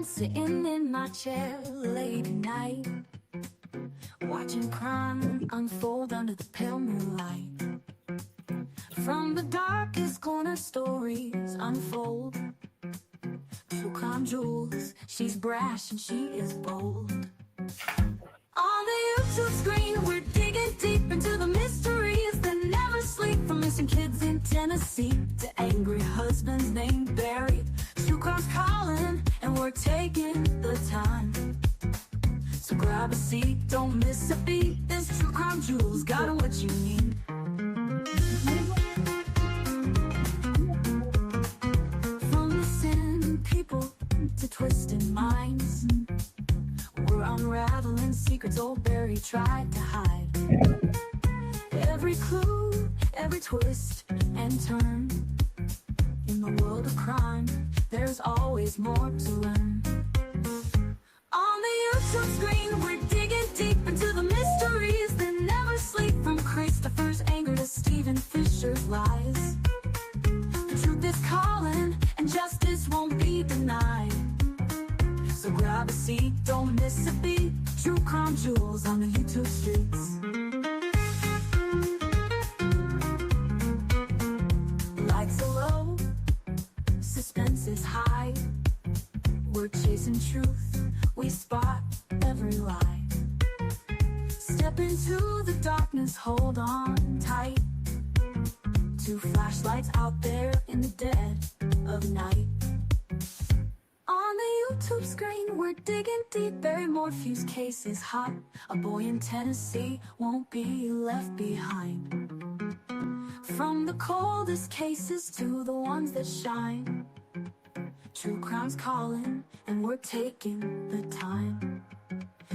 around, sitting in my chair late at night, watching crime unfold under the pale moonlight. From the darkest corner, stories unfold. True crime jewels, she's brash and she is bold. On the YouTube screen, we're digging deep into the mysteries that never sleep. From missing kids in Tennessee to angry husbands named buried. True crime's calling, and we're taking the time. So grab a seat, don't miss a beat. This True Crime Jewels got what you need. From missing people to twisted minds, we're unraveling secrets old Barry tried to hide. Every clue, every twist and turn. In the world of crime, there's always more to learn. On the YouTube screen, we're digging deep into the mysteries that never sleep. From Christopher's anger to Stephen Fisher's lies. The truth is calling, and justice won't be denied. So grab a seat, don't miss a beat. True Crime Jewels on the YouTube streets. Lights are low, suspense is high. We're chasing truth, we spot every lie. Step into the darkness, hold on tight. Two flashlights out there in the dead of night. On the YouTube screen, we're digging deep. Barry Morphew's case is hot. A boy in Tennessee won't be left behind. From the coldest cases to the ones that shine. True crime's calling, and we're taking the time.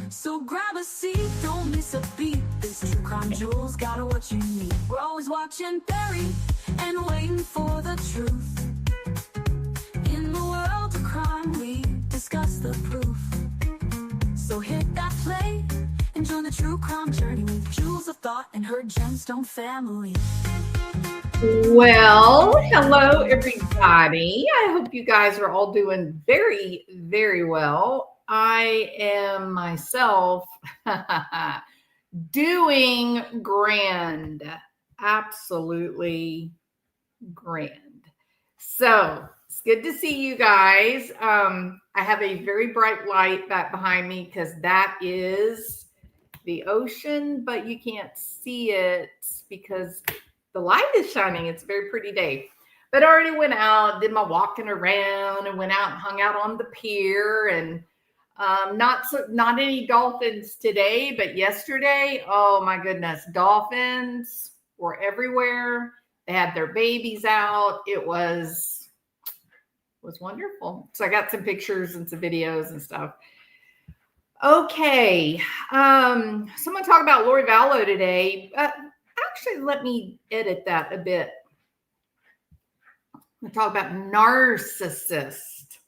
So grab a seat, don't miss a beat. This True Crime Jewels got what you need. We're always watching Barry and waiting for the truth. In the world of crime, we discuss the proof. So hit that play and join the true crime journey with Jewels of Thought and her Gemstone family. Well, hello everybody. I hope you guys are all doing very, very well. I am myself doing grand, absolutely grand. So it's good to see you guys. I have a very bright light back behind me because that is the ocean, but you can't see it because the light is shining. It's a very pretty day. But I already went out, did my walking around, and went out and hung out on the pier. And not any dolphins today, but yesterday, oh my goodness, dolphins were everywhere. They had their babies out. It was wonderful. So I got some pictures and some videos and stuff. Okay, so I'm going to talk about Lori Vallow today. Actually, let me edit that a bit. We'll talk about narcissist.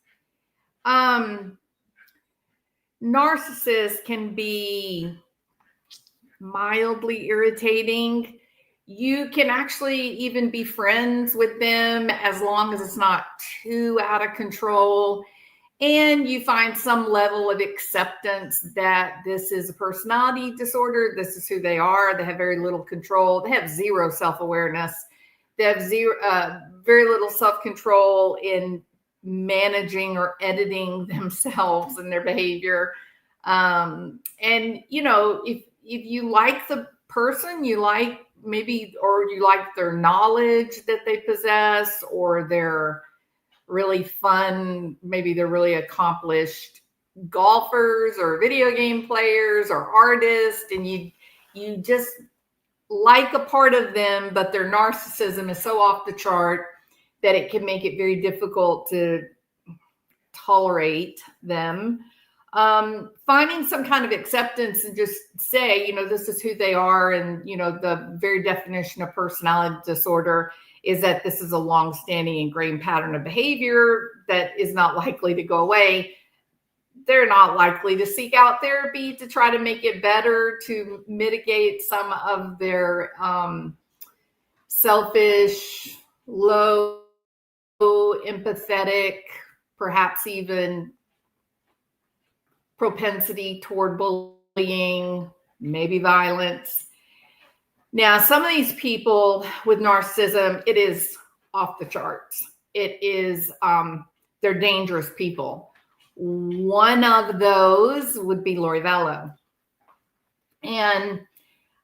Narcissists can be mildly irritating. You can actually even be friends with them as long as it's not too out of control. And you find some level of acceptance that this is a personality disorder. This is who they are. They have very little control. They have zero self-awareness. They have very little self-control in managing or editing themselves and their behavior. And, you know, if you like the person, you like maybe, or you like their knowledge that they possess, or their really fun, maybe they're really accomplished golfers or video game players or artists, and you just like a part of them, but their narcissism is so off the chart that it can make it very difficult to tolerate them. Finding some kind of acceptance and just say, you know, this is who they are. And, you know, the very definition of personality disorder is that this is a long-standing ingrained pattern of behavior that is not likely to go away. They're not likely to seek out therapy to try to make it better, to mitigate some of their selfish, low, empathetic, perhaps even propensity toward bullying, maybe violence. Now, some of these people with narcissism, it is off the charts. It is, they're dangerous people. One of those would be Lori Vallow. And,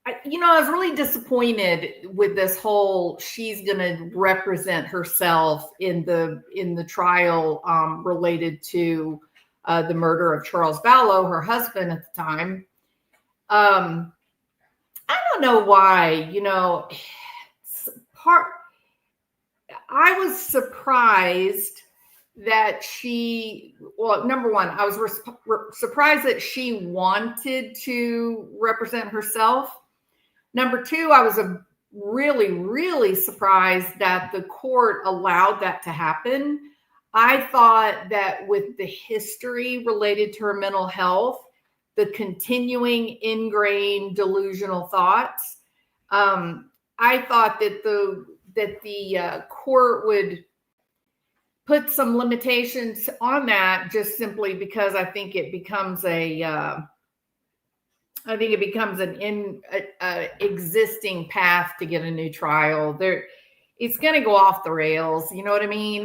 I was really disappointed with this whole, she's going to represent herself in the trial related to the murder of Charles Vallow, her husband at the time. I don't know why, I was surprised that number one, I was surprised that she wanted to represent herself. Number two, I was really, really surprised that the court allowed that to happen. I thought that with the history related to her mental health, the continuing ingrained delusional thoughts, I thought that the court would put some limitations on that, just simply because I think it becomes an existing path to get a new trial. It's going to go off the rails. You know what I mean?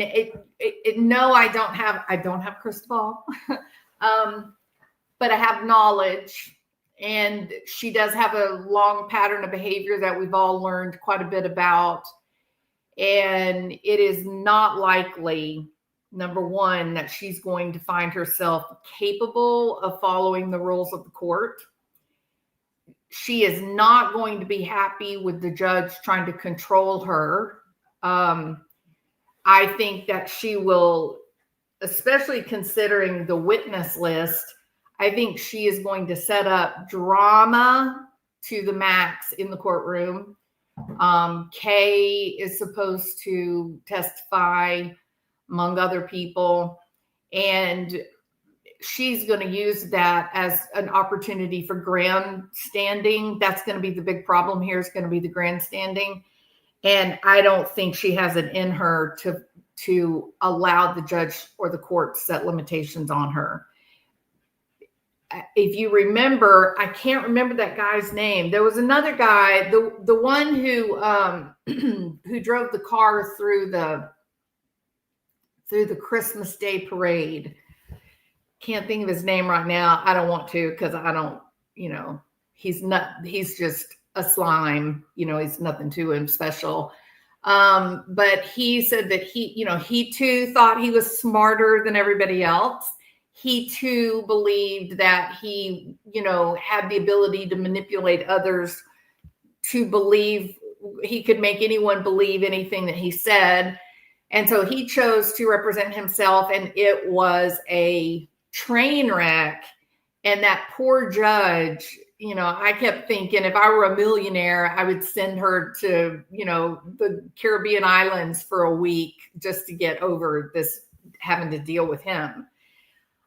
No, I don't have a crystal ball, but I have knowledge, and she does have a long pattern of behavior that we've all learned quite a bit about. And it is not likely, number one, that she's going to find herself capable of following the rules of the court. She is not going to be happy with the judge trying to control her. I think that she will, especially considering the witness list, I think she is going to set up drama to the max in the courtroom. Kay is supposed to testify, among other people, and she's going to use that as an opportunity for grandstanding. That's going to be the big problem here, is going to be the grandstanding. And I don't think she has it in her to allow the judge or the court to set limitations on her. If you remember, I can't remember that guy's name. There was another guy, the one who who drove the car through the Christmas Day parade. Can't think of his name right now. I don't want to, because I don't, he's just a slime, he's nothing to him special. But he said that he too thought he was smarter than everybody else. He too believed that he, had the ability to manipulate others to believe, he could make anyone believe anything that he said. And so he chose to represent himself, and it was a train wreck. And that poor judge, I kept thinking, if I were a millionaire, I would send her to, the Caribbean islands for a week just to get over this, having to deal with him.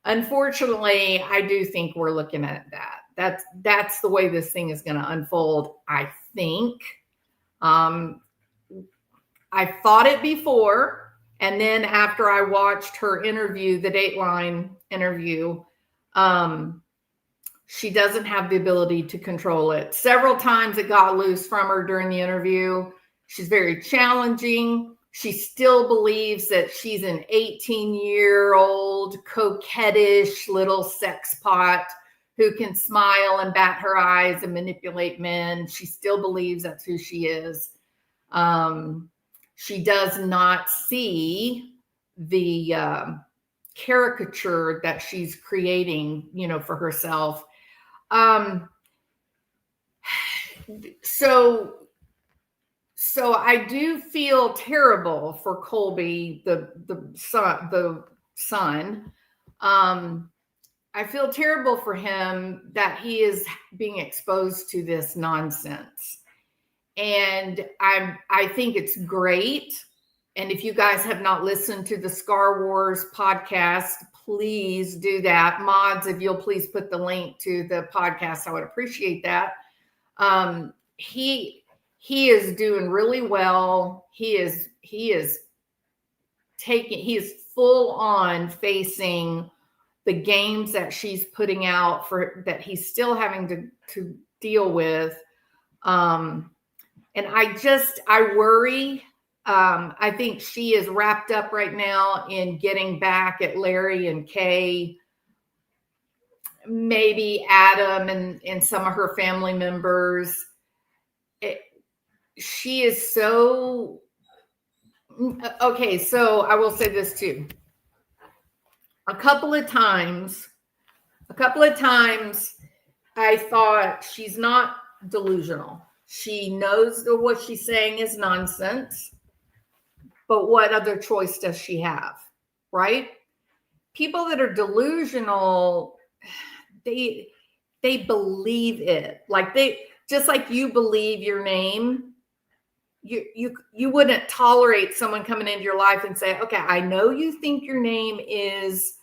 Unfortunately, I do think we're looking at that. That's the way this thing is going to unfold, I think. I thought it before, and then after I watched her interview, the Dateline interview, she doesn't have the ability to control it. Several times it got loose from her during the interview. She's very challenging. She still believes that she's an 18-year-old coquettish little sex pot who can smile and bat her eyes and manipulate men. She still believes that's who she is. She does not see the caricature that she's creating, for herself. So I do feel terrible for Colby, the son. I feel terrible for him that he is being exposed to this nonsense. And I think it's great. And if you guys have not listened to the Scar Wars podcast, please do that. Mods, if you'll please put the link to the podcast, I would appreciate that. He is doing really well. He is full on facing the games that she's putting out for that he's still having to deal with. And I worry. I think she is wrapped up right now in getting back at Larry and Kay, maybe Adam and some of her family members. She is so, okay, so I will say this too. A couple of times, I thought she's not delusional. She knows that what she's saying is nonsense, but what other choice does she have, right? People that are delusional, they believe it. Like just like you believe your name, you wouldn't tolerate someone coming into your life and say, okay, I know you think your name is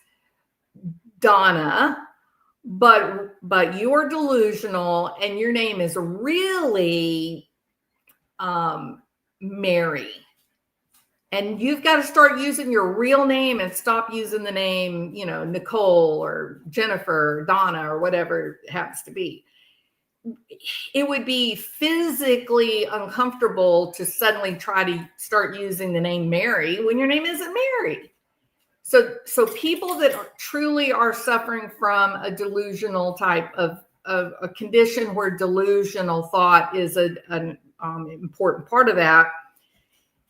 Donna, but you are delusional and your name is really Mary. And you've got to start using your real name and stop using the name, Nicole or Jennifer or Donna or whatever it happens to be. It would be physically uncomfortable to suddenly try to start using the name Mary when your name isn't Mary. So people that truly are suffering from a delusional type of a condition where delusional thought is an important part of that,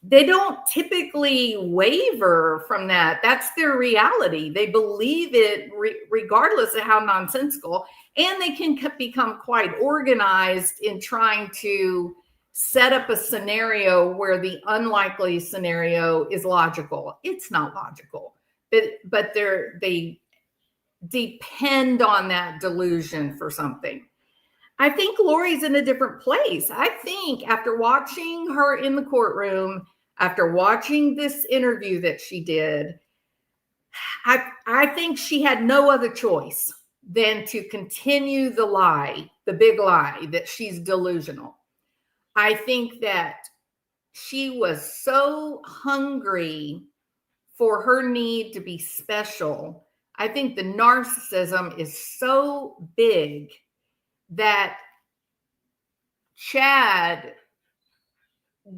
they don't typically waver from that. That's their reality. They believe it regardless of how nonsensical, and they can become quite organized in trying to set up a scenario where the unlikely scenario is logical. It's not logical, but they depend on that delusion for something. I think Lori's in a different place. I think after watching her in the courtroom, after watching this interview that she did, I think she had no other choice than to continue the lie, the big lie that she's delusional. I think that she was so hungry for her need to be special. I think the narcissism is so big that Chad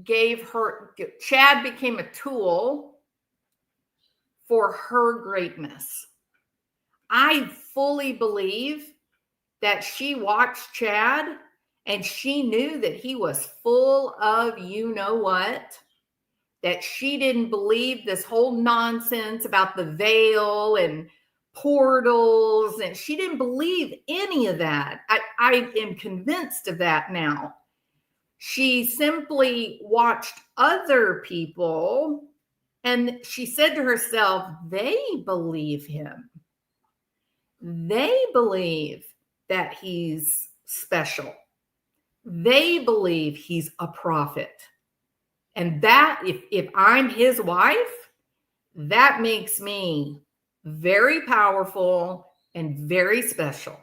became a tool for her greatness. I fully believe that she watched Chad and she knew that he was full of you-know-what, that she didn't believe this whole nonsense about the veil and portals, and she didn't believe any of that. I am convinced of that now. She simply watched other people and she said to herself, they believe him. They believe that he's special. They believe he's a prophet. And that, if I'm his wife, that makes me very powerful and very special.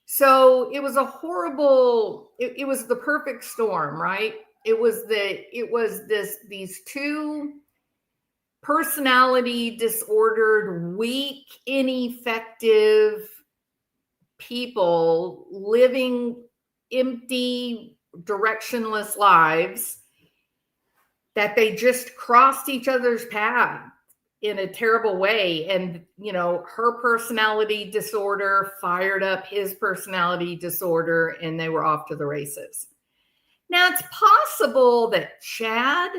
So it was a horrible, it was the perfect storm, right? It was these two personality disordered, weak, ineffective people living empty, directionless lives, that they just crossed each other's path in a terrible way. And, her personality disorder fired up his personality disorder and they were off to the races. Now, it's possible that Chad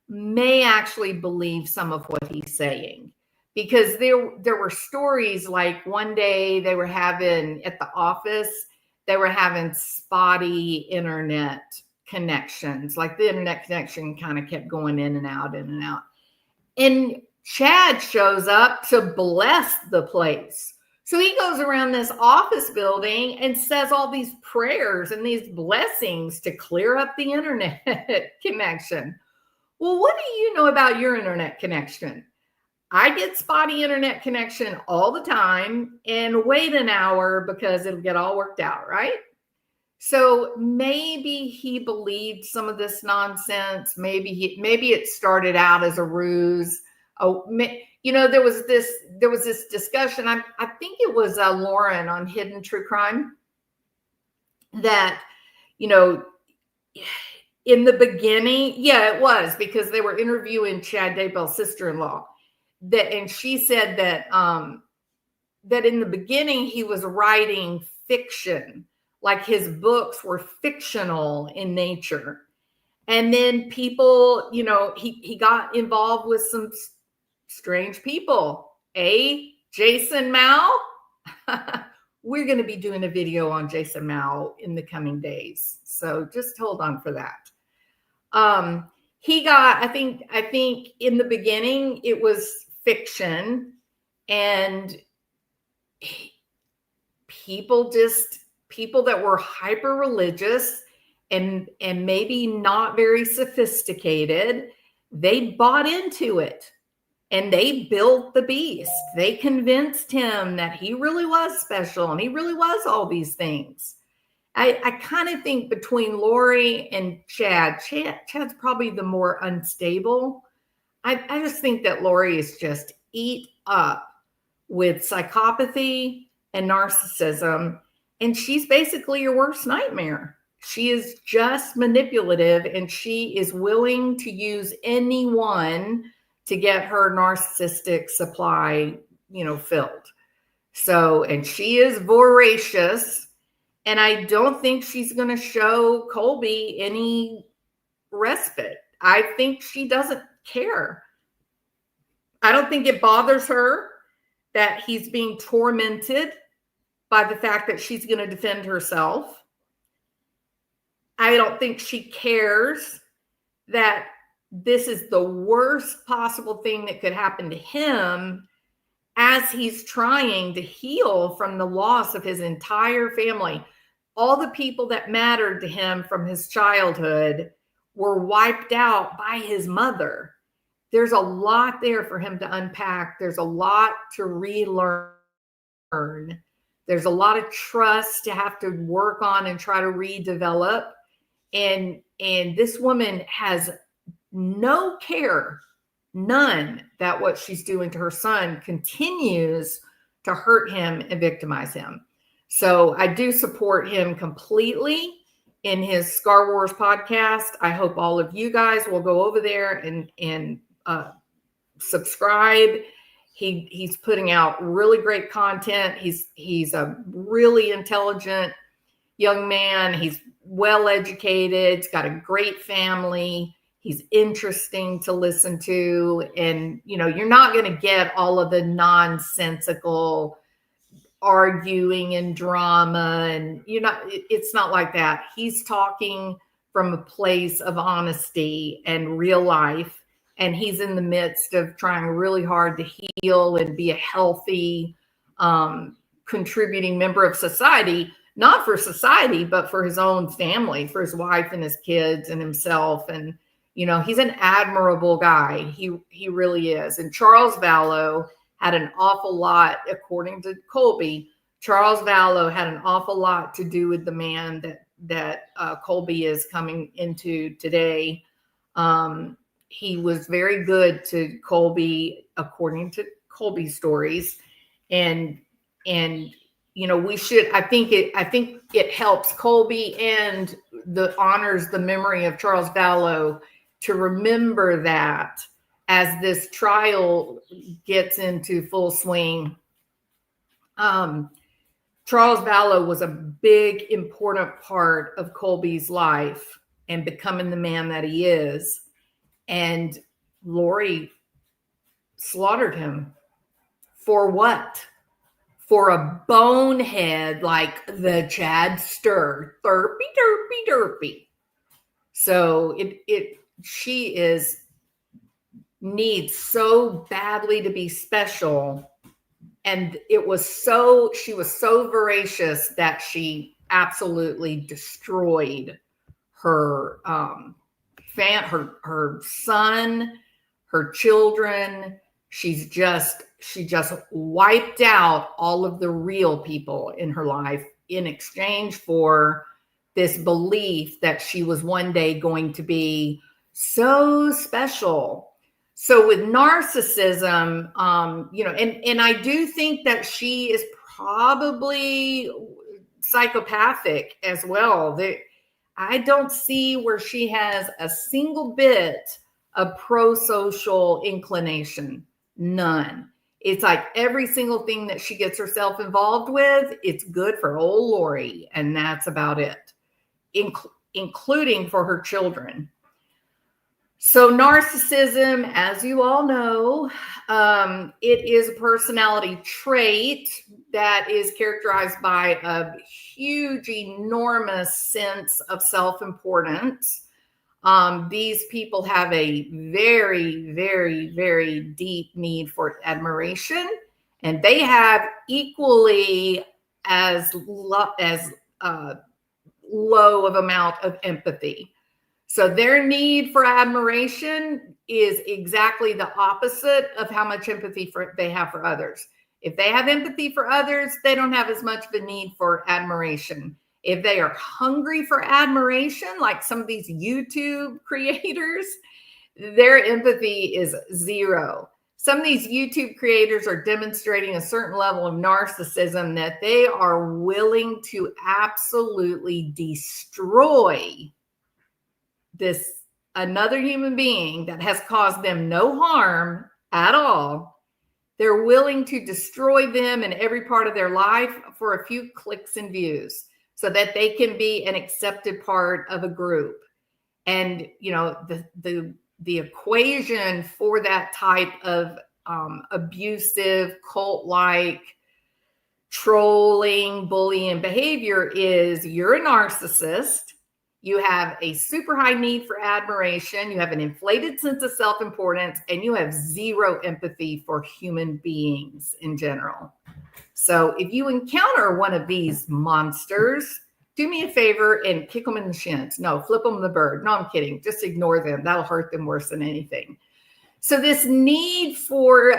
may actually believe some of what he's saying, because there were stories like one day they were having at the office, they were having spotty internet connections. Like the internet connection kind of kept going in and out, in and out. And Chad shows up to bless the place. So he goes around this office building and says all these prayers and these blessings to clear up the internet connection. Well, what do you know about your internet connection? I get spotty internet connection all the time and wait an hour because it'll get all worked out, right? So maybe he believed some of this nonsense. Maybe it started out as a ruse. Oh, there was this discussion. I think it was Lauren on Hidden True Crime that, in the beginning, yeah, it was because they were interviewing Chad Daybell's sister-in-law, and she said that that in the beginning he was writing fiction, like his books were fictional in nature. And then people, he got involved with some strange people. Jason Mao. We're going to be doing a video on Jason Mao in the coming days. So just hold on for that. He got, I think in the beginning it was fiction, and people that were hyper religious and maybe not very sophisticated, they bought into it and they built the beast. They convinced him that he really was special and he really was all these things. I kind of think between Lori and Chad's probably the more unstable. I just think that Lori is just eat up with psychopathy and narcissism, and she's basically your worst nightmare. She is just manipulative, and she is willing to use anyone to get her narcissistic supply, filled. So, and she is voracious, and I don't think she's going to show Colby any respite. I think she doesn't care. I don't think it bothers her that he's being tormented by the fact that she's going to defend herself. I don't think she cares that this is the worst possible thing that could happen to him as he's trying to heal from the loss of his entire family. All the people that mattered to him from his childhood were wiped out by his mother. There's a lot there for him to unpack. There's a lot to relearn. There's a lot of trust to have to work on and try to redevelop. And this woman has no care, none, that what she's doing to her son continues to hurt him and victimize him. So I do support him completely in his Scar Wars podcast. I hope all of you guys will go over there and subscribe. He's putting out really great content. He's a really intelligent young man. He's well educated. He's got a great family. He's interesting to listen to. And, you're not going to get all of the nonsensical arguing and drama. And, it's not like that. He's talking from a place of honesty and real life. And he's in the midst of trying really hard to heal and be a healthy, contributing member of society, not for society, but for his own family, for his wife and his kids and himself. And, he's an admirable guy. He really is. And Charles Vallow had an awful lot, according to Colby, Charles Vallow had an awful lot to do with the man that Colby is coming into today. He was very good to Colby, according to Colby's stories. And we should, I think it helps Colby and honors the memory of Charles Vallow to remember that as this trial gets into full swing. Charles Vallow was a big, important part of Colby's life and becoming the man that he is. And Lori slaughtered him. For what? For a bonehead like the Chadster. Derpy. So she needs so badly to be special. And she was so voracious that she absolutely destroyed her her son, her children. She just wiped out all of the real people in her life in exchange for this belief that she was one day going to be so special. So with narcissism, and I do think that she is probably psychopathic as well. I don't see where she has a single bit of pro-social inclination. None. It's like every single thing that she gets herself involved with, it's good for old Lori, and that's about it, including for her children. So narcissism, as you all know, it is a personality trait that is characterized by a huge, enormous sense of self-importance. These people have a very, very, very deep need for admiration, and they have equally as low of amount of empathy. So their need for admiration is exactly the opposite of how much empathy they have for others. If they have empathy for others, they don't have as much of a need for admiration. If they are hungry for admiration, like some of these YouTube creators, their empathy is zero. Some of these YouTube creators are demonstrating a certain level of narcissism that they are willing to absolutely destroy another human being that has caused them no harm at all. They're willing to destroy them in every part of their life for a few clicks and views so that they can be an accepted part of a group. And, the equation for that type of abusive, cult-like, trolling, bullying behavior is you're a narcissist. You have a super high need for admiration. You have an inflated sense of self-importance, and you have zero empathy for human beings in general. So if you encounter one of these monsters, do me a favor and kick them in the shins. No, flip them the bird. No, I'm kidding. Just ignore them. That'll hurt them worse than anything. So this need for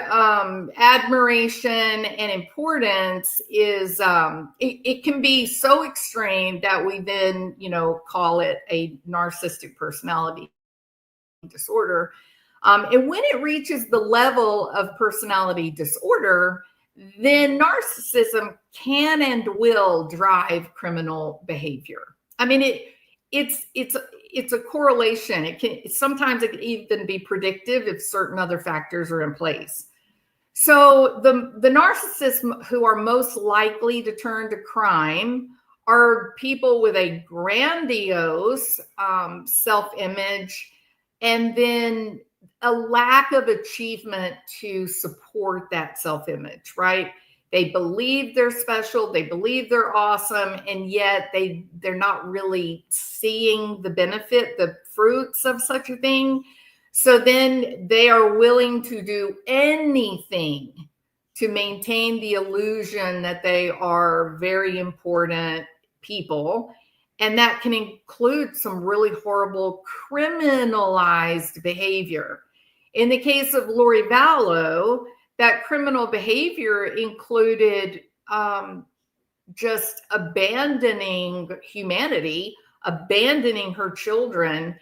admiration and importance is, it can be so extreme that we then, call it a narcissistic personality disorder. And when it reaches the level of personality disorder, then narcissism can and will drive criminal behavior. I mean, it's a correlation. Sometimes it can even be predictive if certain other factors are in place. So the narcissists who are most likely to turn to crime are people with a grandiose self-image, and then a lack of achievement to support that self-image, right? They believe they're special, they believe they're awesome, and yet they're not really seeing the benefit, the fruits of such a thing. So then they are willing to do anything to maintain the illusion that they are very important people. And that can include some really horrible criminalized behavior. In the case of Lori Vallow, that criminal behavior included just abandoning humanity, abandoning her children,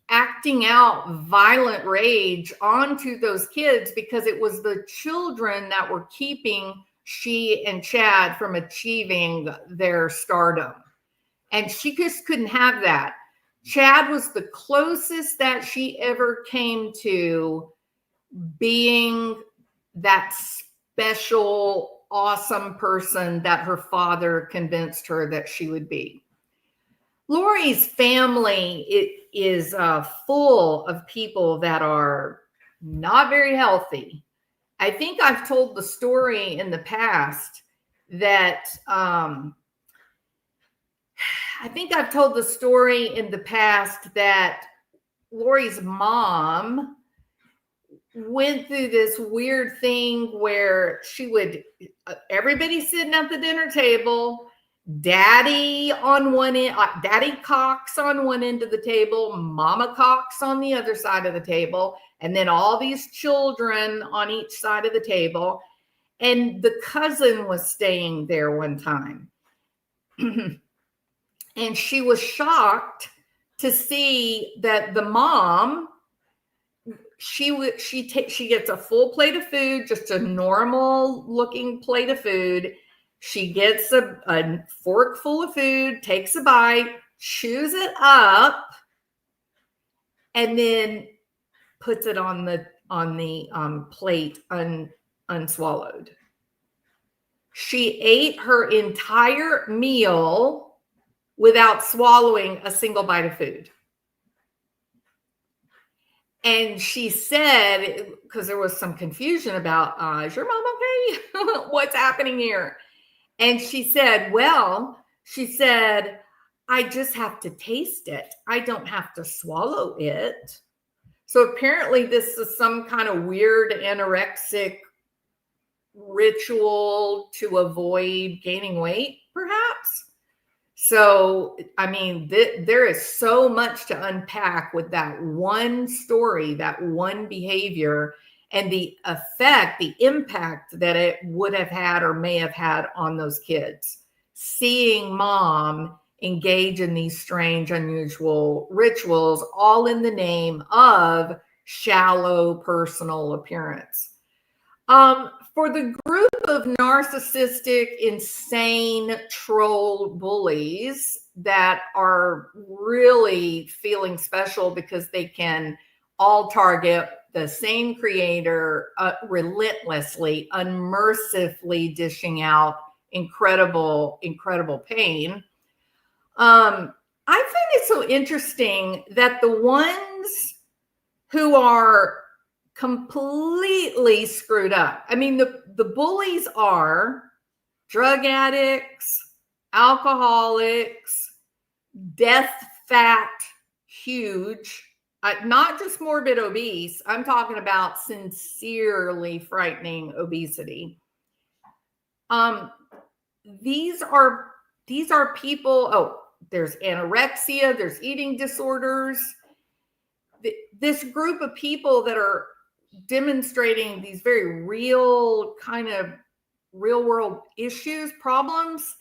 acting out violent rage onto those kids because it was the children that were keeping she and Chad from achieving their stardom. And she just couldn't have that. Chad was the closest that she ever came to being that special, awesome person that her father convinced her that she would be. Lori's family is full of people that are not very healthy. I think I've told the story in the past that Lori's mom went through this weird thing where everybody sitting at the dinner table, daddy on one end, daddy Cox on one end of the table, mama Cox on the other side of the table, and then all these children on each side of the table. And the cousin was staying there one time. And she was shocked to see that the mom she gets a full plate of food, just a normal looking plate of food. She gets a fork full of food, takes a bite, chews it up, and then puts it on the plate unswallowed. She ate her entire meal without swallowing a single bite of food. And she said, because there was some confusion about, is your mom okay? What's happening here? And she said, I just have to taste it. I don't have to swallow it. So apparently this is some kind of weird anorexic ritual to avoid gaining weight, perhaps. So, I mean, there is so much to unpack with that one story, that one behavior, and the effect, the impact that it would have had or may have had on those kids. Seeing mom engage in these strange, unusual rituals, all in the name of shallow personal appearance. For the group of narcissistic, insane troll bullies that are really feeling special because they can all target the same creator relentlessly, unmercifully dishing out incredible pain. I find it so interesting that the ones who are completely screwed up. I mean, the bullies are drug addicts, alcoholics, death fat, huge, not just morbid obese. I'm talking about sincerely frightening obesity. These are people. Oh, there's anorexia, there's eating disorders. This group of people that are demonstrating these very real kind of real world issues, problems,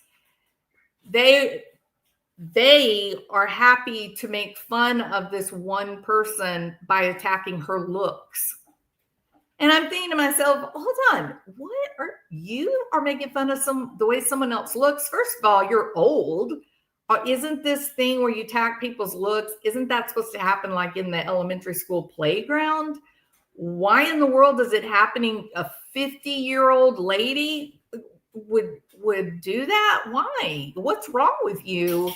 they are happy to make fun of this one person by attacking her looks. And I'm thinking to myself, hold on, you are making fun of the way someone else looks? First of all, you're old. Isn't this thing where you attack people's looks, isn't that supposed to happen like in the elementary school playground? Why in the world is it happening? A 50-year-old lady would do that? Why? What's wrong with you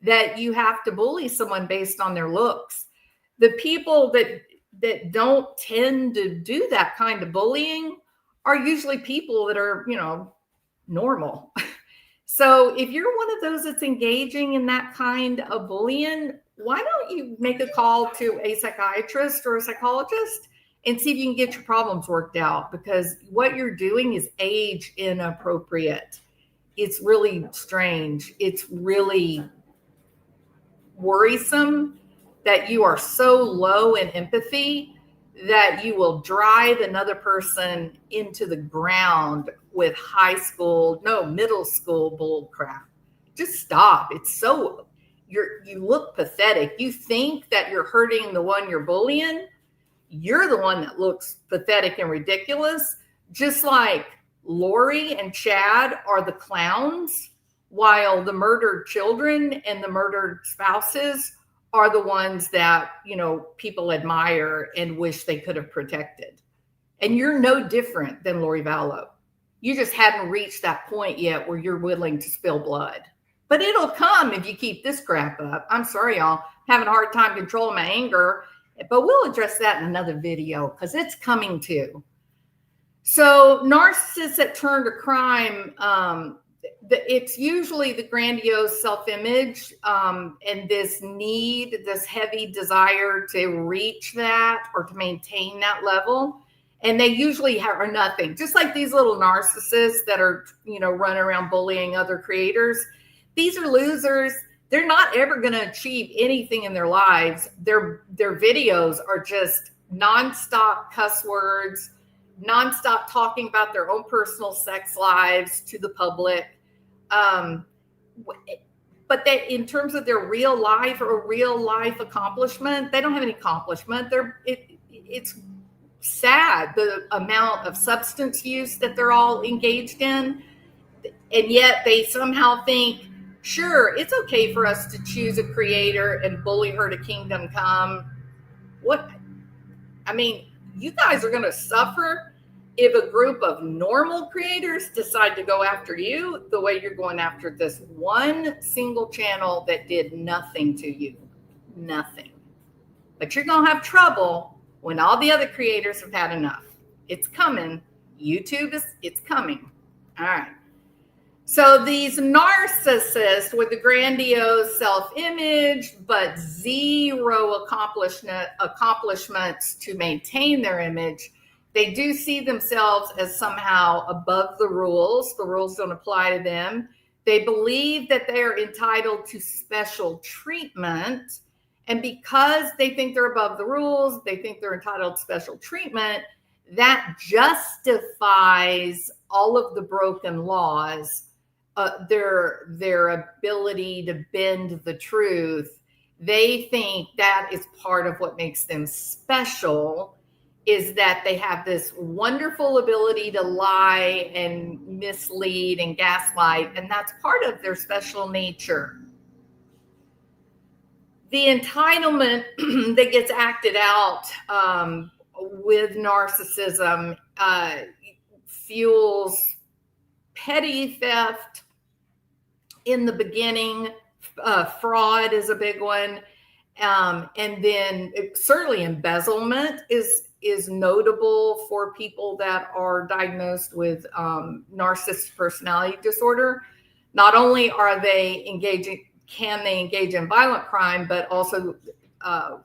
that you have to bully someone based on their looks? The people that don't tend to do that kind of bullying are usually people that are, normal. So if you're one of those that's engaging in that kind of bullying, why don't you make a call to a psychiatrist or a psychologist and see if you can get your problems worked out? Because what you're doing is age inappropriate. It's really strange. It's really worrisome that you are so low in empathy that you will drive another person into the ground with middle school bull crap. Just stop. It's so, you look pathetic. You think that you're hurting the one you're bullying. You're the one that looks pathetic and ridiculous. Just like Lori and Chad are the clowns, while the murdered children and the murdered spouses are the ones that, people admire and wish they could have protected. And you're no different than Lori Vallow. You just haven't reached that point yet where you're willing to spill blood. But it'll come if you keep this crap up. I'm sorry, y'all. I'm having a hard time controlling my anger, but we'll address that in another video because it's coming too. So narcissists that turn to crime, it's usually the grandiose self-image and this heavy desire to reach that or to maintain that level. And they usually are nothing. Just like these little narcissists that are, running around bullying other creators. These are losers. They're not ever going to achieve anything in their lives. Their videos are just nonstop cuss words, nonstop talking about their own personal sex lives to the public. But in terms of their real life accomplishment, they don't have any accomplishment. it's sad the amount of substance use that they're all engaged in, and yet they somehow think, sure, it's okay for us to choose a creator and bully her to kingdom come. What? I mean, you guys are going to suffer if a group of normal creators decide to go after you the way you're going after this one single channel that did nothing to you. Nothing. But you're going to have trouble when all the other creators have had enough. It's coming. YouTube it's coming. All right. So these narcissists with the grandiose self-image, but zero accomplishments to maintain their image, they do see themselves as somehow above the rules. The rules don't apply to them. They believe that they are entitled to special treatment. And because they think they're above the rules, they think they're entitled to special treatment, that justifies all of the broken laws. Their ability to bend the truth. They think that is part of what makes them special, is that they have this wonderful ability to lie and mislead and gaslight, and that's part of their special nature. The entitlement that gets acted out with narcissism fuels petty theft in the beginning. Fraud is a big one. And then certainly embezzlement is notable for people that are diagnosed with narcissistic personality disorder. Not only are they can they engage in violent crime, but also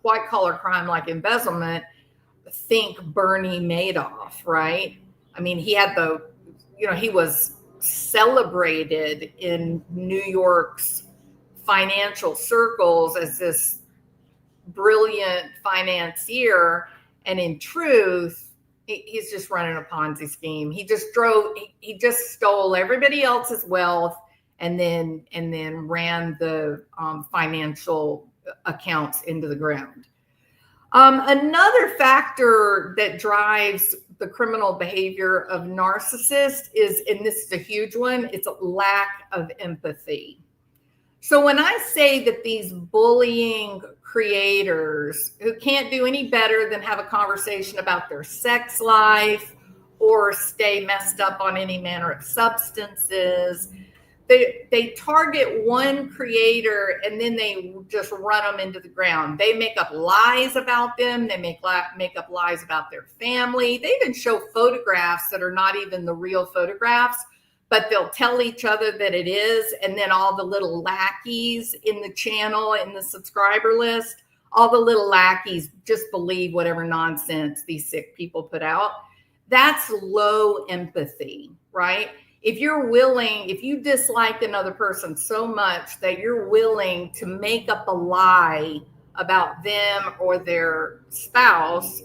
white collar crime like embezzlement. Think Bernie Madoff, right? I mean, he was celebrated in New York's financial circles as this brilliant financier, and in truth, he's just running a Ponzi scheme. He just stole everybody else's wealth and then ran the financial accounts into the ground. Another factor that drives the criminal behavior of narcissists is, and this is a huge one, it's a lack of empathy. So when I say that these bullying creators who can't do any better than have a conversation about their sex life or stay messed up on any manner of substances, they target one creator and then they just run them into the ground. They make up lies about them. They make up lies about their family. They even show photographs that are not even the real photographs, but they'll tell each other that it is. And then all the little lackeys in the channel, in the subscriber list, all the little lackeys just believe whatever nonsense these sick people put out. That's low empathy, right? If you dislike another person so much that you're willing to make up a lie about them or their spouse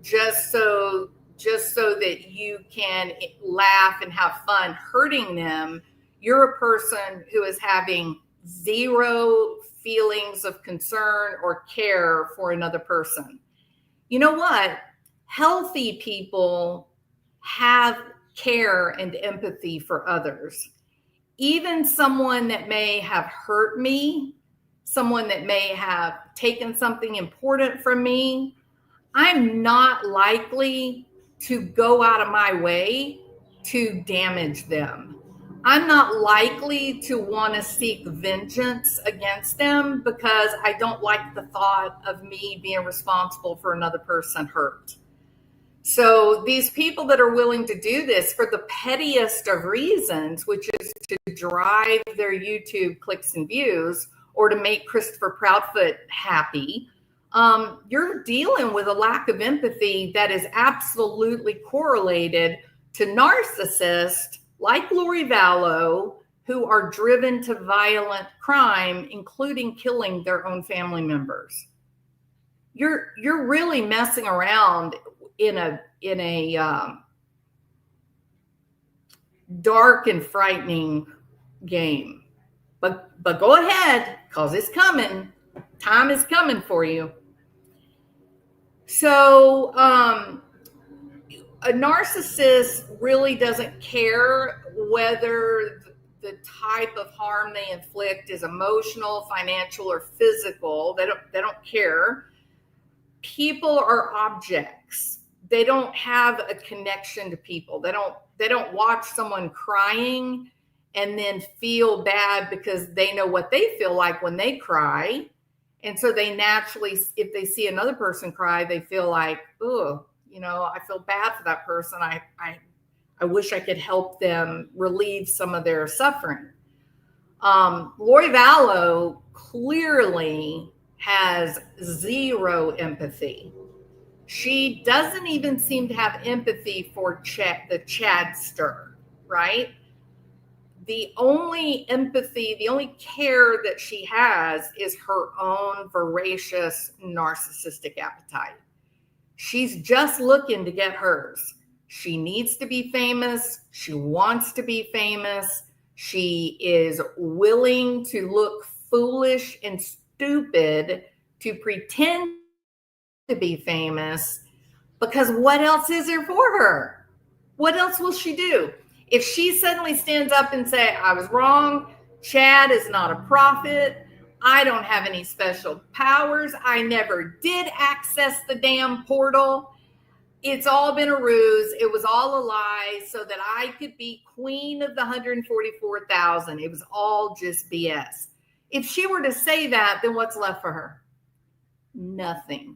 just so that you can laugh and have fun hurting them, you're a person who is having zero feelings of concern or care for another person. You know what? Healthy people have care and empathy for others. Even someone that may have hurt me, someone that may have taken something important from me, I'm not likely to go out of my way to damage them. I'm not likely to want to seek vengeance against them because I don't like the thought of me being responsible for another person hurt. So these people that are willing to do this for the pettiest of reasons, which is to drive their YouTube clicks and views or to make Christopher Proudfoot happy, you're dealing with a lack of empathy that is absolutely correlated to narcissists like Lori Vallow, who are driven to violent crime, including killing their own family members. You're really messing around in a dark and frightening game. But go ahead, because it's coming. Time is coming for you. So a narcissist really doesn't care whether the type of harm they inflict is emotional, financial, or physical. They don't care. People are objects. They don't have a connection to people. They don't watch someone crying and then feel bad because they know what they feel like when they cry. And so they naturally, if they see another person cry, they feel like, oh, I feel bad for that person. I wish I could help them relieve some of their suffering. Lori Vallow clearly has zero empathy. She doesn't even seem to have empathy for the Chadster, right? The only empathy, the only care that she has is her own voracious narcissistic appetite. She's just looking to get hers. She needs to be famous. She wants to be famous. She is willing to look foolish and stupid to pretend to be famous, because what else is there for her? What else will she do? If she suddenly stands up and say, I was wrong, Chad is not a prophet, I don't have any special powers, I never did access the damn portal, it's all been a ruse, it was all a lie so that I could be queen of the 144,000, it was all just BS. If she were to say that, then what's left for her? Nothing.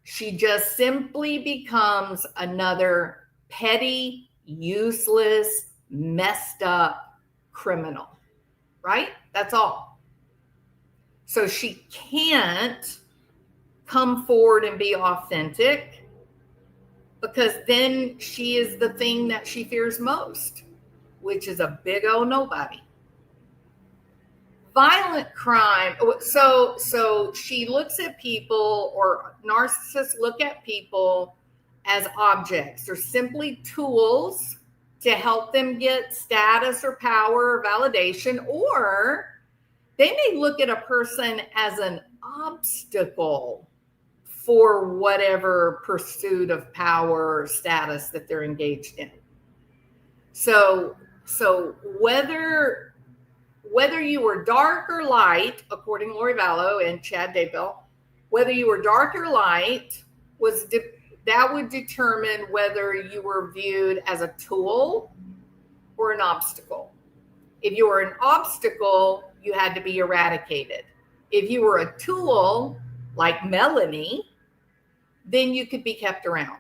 She just simply becomes another petty, useless, messed up criminal, right? That's all. So she can't come forward and be authentic, because then she is the thing that she fears most, which is a big old nobody. Violent crime. So she looks at people, or narcissists look at people as objects. They're simply tools to help them get status or power or validation, or they may look at a person as an obstacle for whatever pursuit of power or status that they're engaged in. So whether you were dark or light, according to Lori Vallow and Chad Daybell, whether you were dark or light that would determine whether you were viewed as a tool or an obstacle. If you were an obstacle, you had to be eradicated. If you were a tool, like Melanie, then you could be kept around.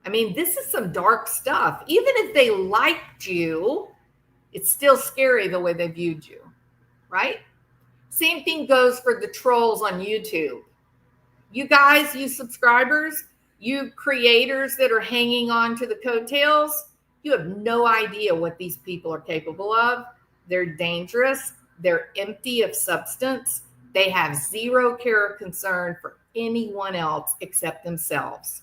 I mean, this is some dark stuff. Even if they liked you, it's still scary the way they viewed you, right? Same thing goes for the trolls on YouTube. You guys, you subscribers, you creators that are hanging on to the coattails, you have no idea what these people are capable of. They're dangerous. They're empty of substance. They have zero care or concern for anyone else except themselves.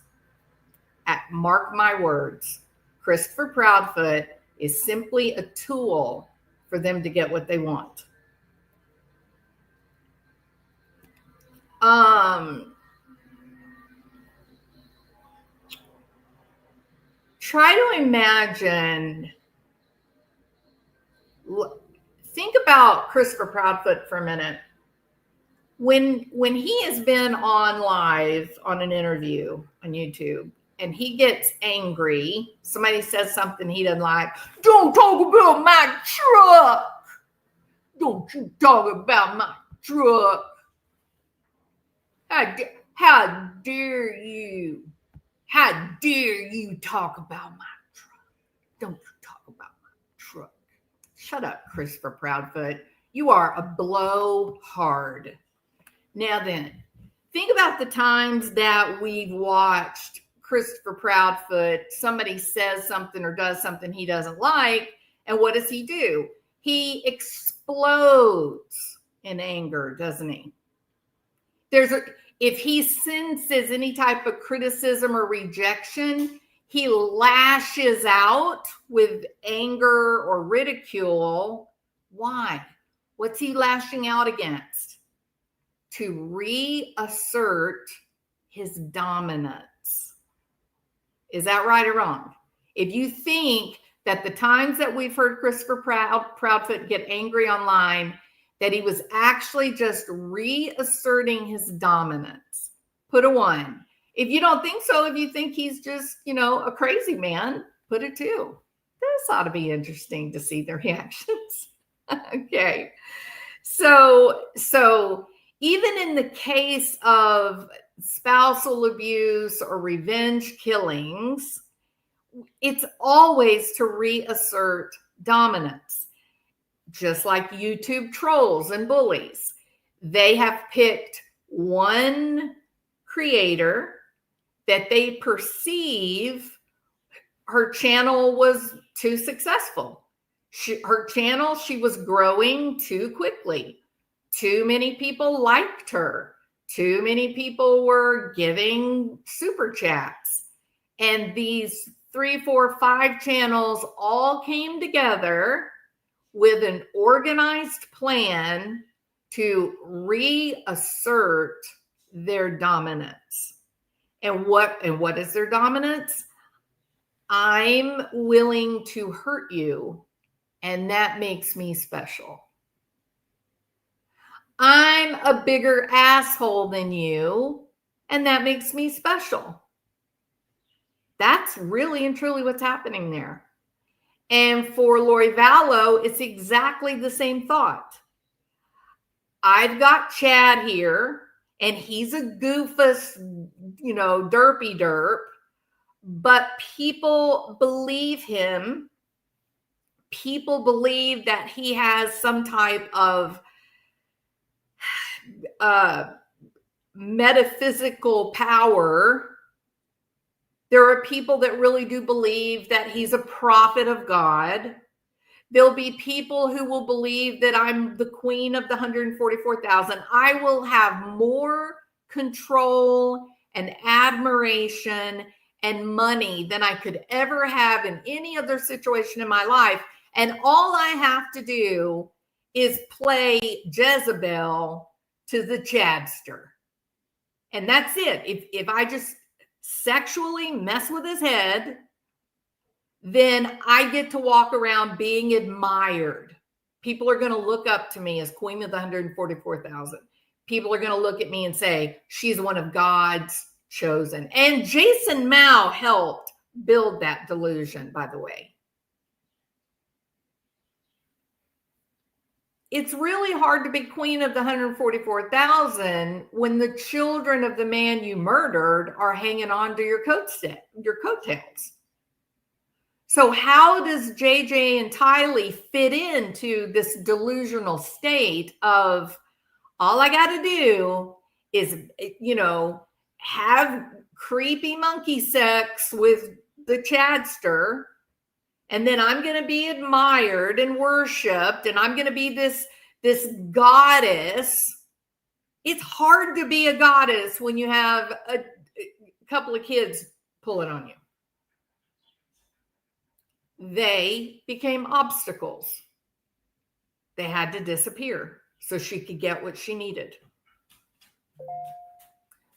Mark my words, Christopher Proudfoot is simply a tool for them to get what they want. Try to imagine, think about Christopher Proudfoot for a minute. When he has been on live on an interview on YouTube and he gets angry, somebody says something he doesn't like, don't talk about my truck. Don't you talk about my truck. How dare you? How dare you talk about my truck? Don't you talk about my truck. Shut up, Christopher Proudfoot. You are a blowhard. Now then, think about the times that we've watched Christopher Proudfoot, somebody says something or does something he doesn't like, and what does he do? He explodes in anger, doesn't he? If he senses any type of criticism or rejection, he lashes out with anger or ridicule. Why? What's he lashing out against? To reassert his dominance. Is that right or wrong? If you think that the times that we've heard Christopher Proudfoot get angry online, that he was actually just reasserting his dominance, put a 1. If you don't think so, if you think he's just, a crazy man, put a 2. This ought to be interesting to see their reactions. Okay. So even in the case of spousal abuse or revenge killings, it's always to reassert dominance. Just like YouTube trolls and bullies, they have picked one creator that they perceive her channel was too successful. Her channel, she was growing too quickly. Too many people liked her. Too many people were giving super chats. And these 3, 4, 5 channels all came together with an organized plan to reassert their dominance. And what is their dominance? I'm willing to hurt you, and that makes me special. I'm a bigger asshole than you, and that makes me special. That's really and truly what's happening there. And for Lori Vallow, it's exactly the same thought. I've got Chad here, and he's a goofus, derpy derp, but people believe him. People believe that he has some type of metaphysical power. There are people that really do believe that he's a prophet of God. There'll be people who will believe that I'm the queen of the 144,000. I will have more control and admiration and money than I could ever have in any other situation in my life. And all I have to do is play Jezebel to the Chadster. And that's it. If I just sexually mess with his head, then I get to walk around being admired. People are going to look up to me as queen of the 144,000. People are going to look at me and say, she's one of God's chosen. And Jason Mao helped build that delusion, by the way. It's really hard to be queen of the 144,000 when the children of the man you murdered are hanging on to your coattails. So how does JJ and Tylee fit into this delusional state of all I got to do is, have creepy monkey sex with the Chadster, and then I'm going to be admired and worshiped, and I'm going to be this goddess. It's hard to be a goddess when you have a couple of kids pulling on you. They became obstacles. They had to disappear so she could get what she needed.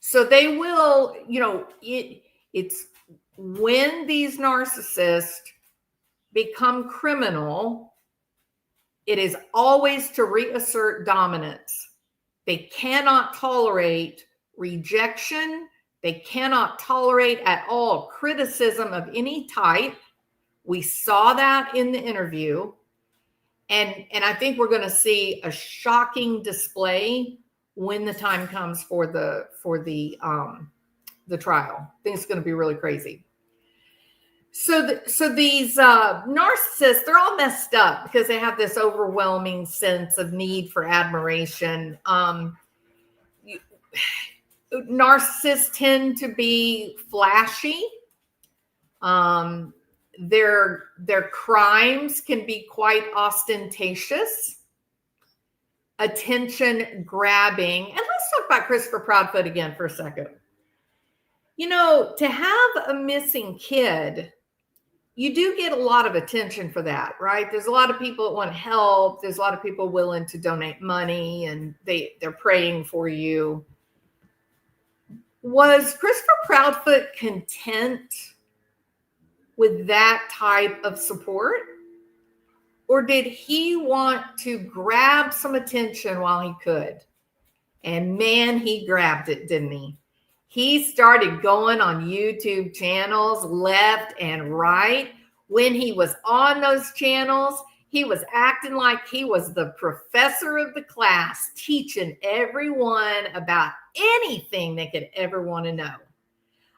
So they will, it's when these narcissists become criminal, it is always to reassert dominance. They cannot tolerate rejection. They cannot tolerate at all criticism of any type. We saw that in the interview. And I think we're going to see a shocking display when the time comes for the trial. I think it's going to be really crazy. So these narcissists, they're all messed up because they have this overwhelming sense of need for admiration. Narcissists tend to be flashy. Their crimes can be quite ostentatious, attention grabbing. And let's talk about Christopher Proudfoot again for a second. To have a missing kid, you do get a lot of attention for that, right? There's a lot of people that want help. There's a lot of people willing to donate money, and they're praying for you. Was Christopher Proudfoot content with that type of support? Or did he want to grab some attention while he could? And man, he grabbed it, didn't he? He started going on YouTube channels left and right. When he was on those channels, he was acting like he was the professor of the class, teaching everyone about anything they could ever want to know.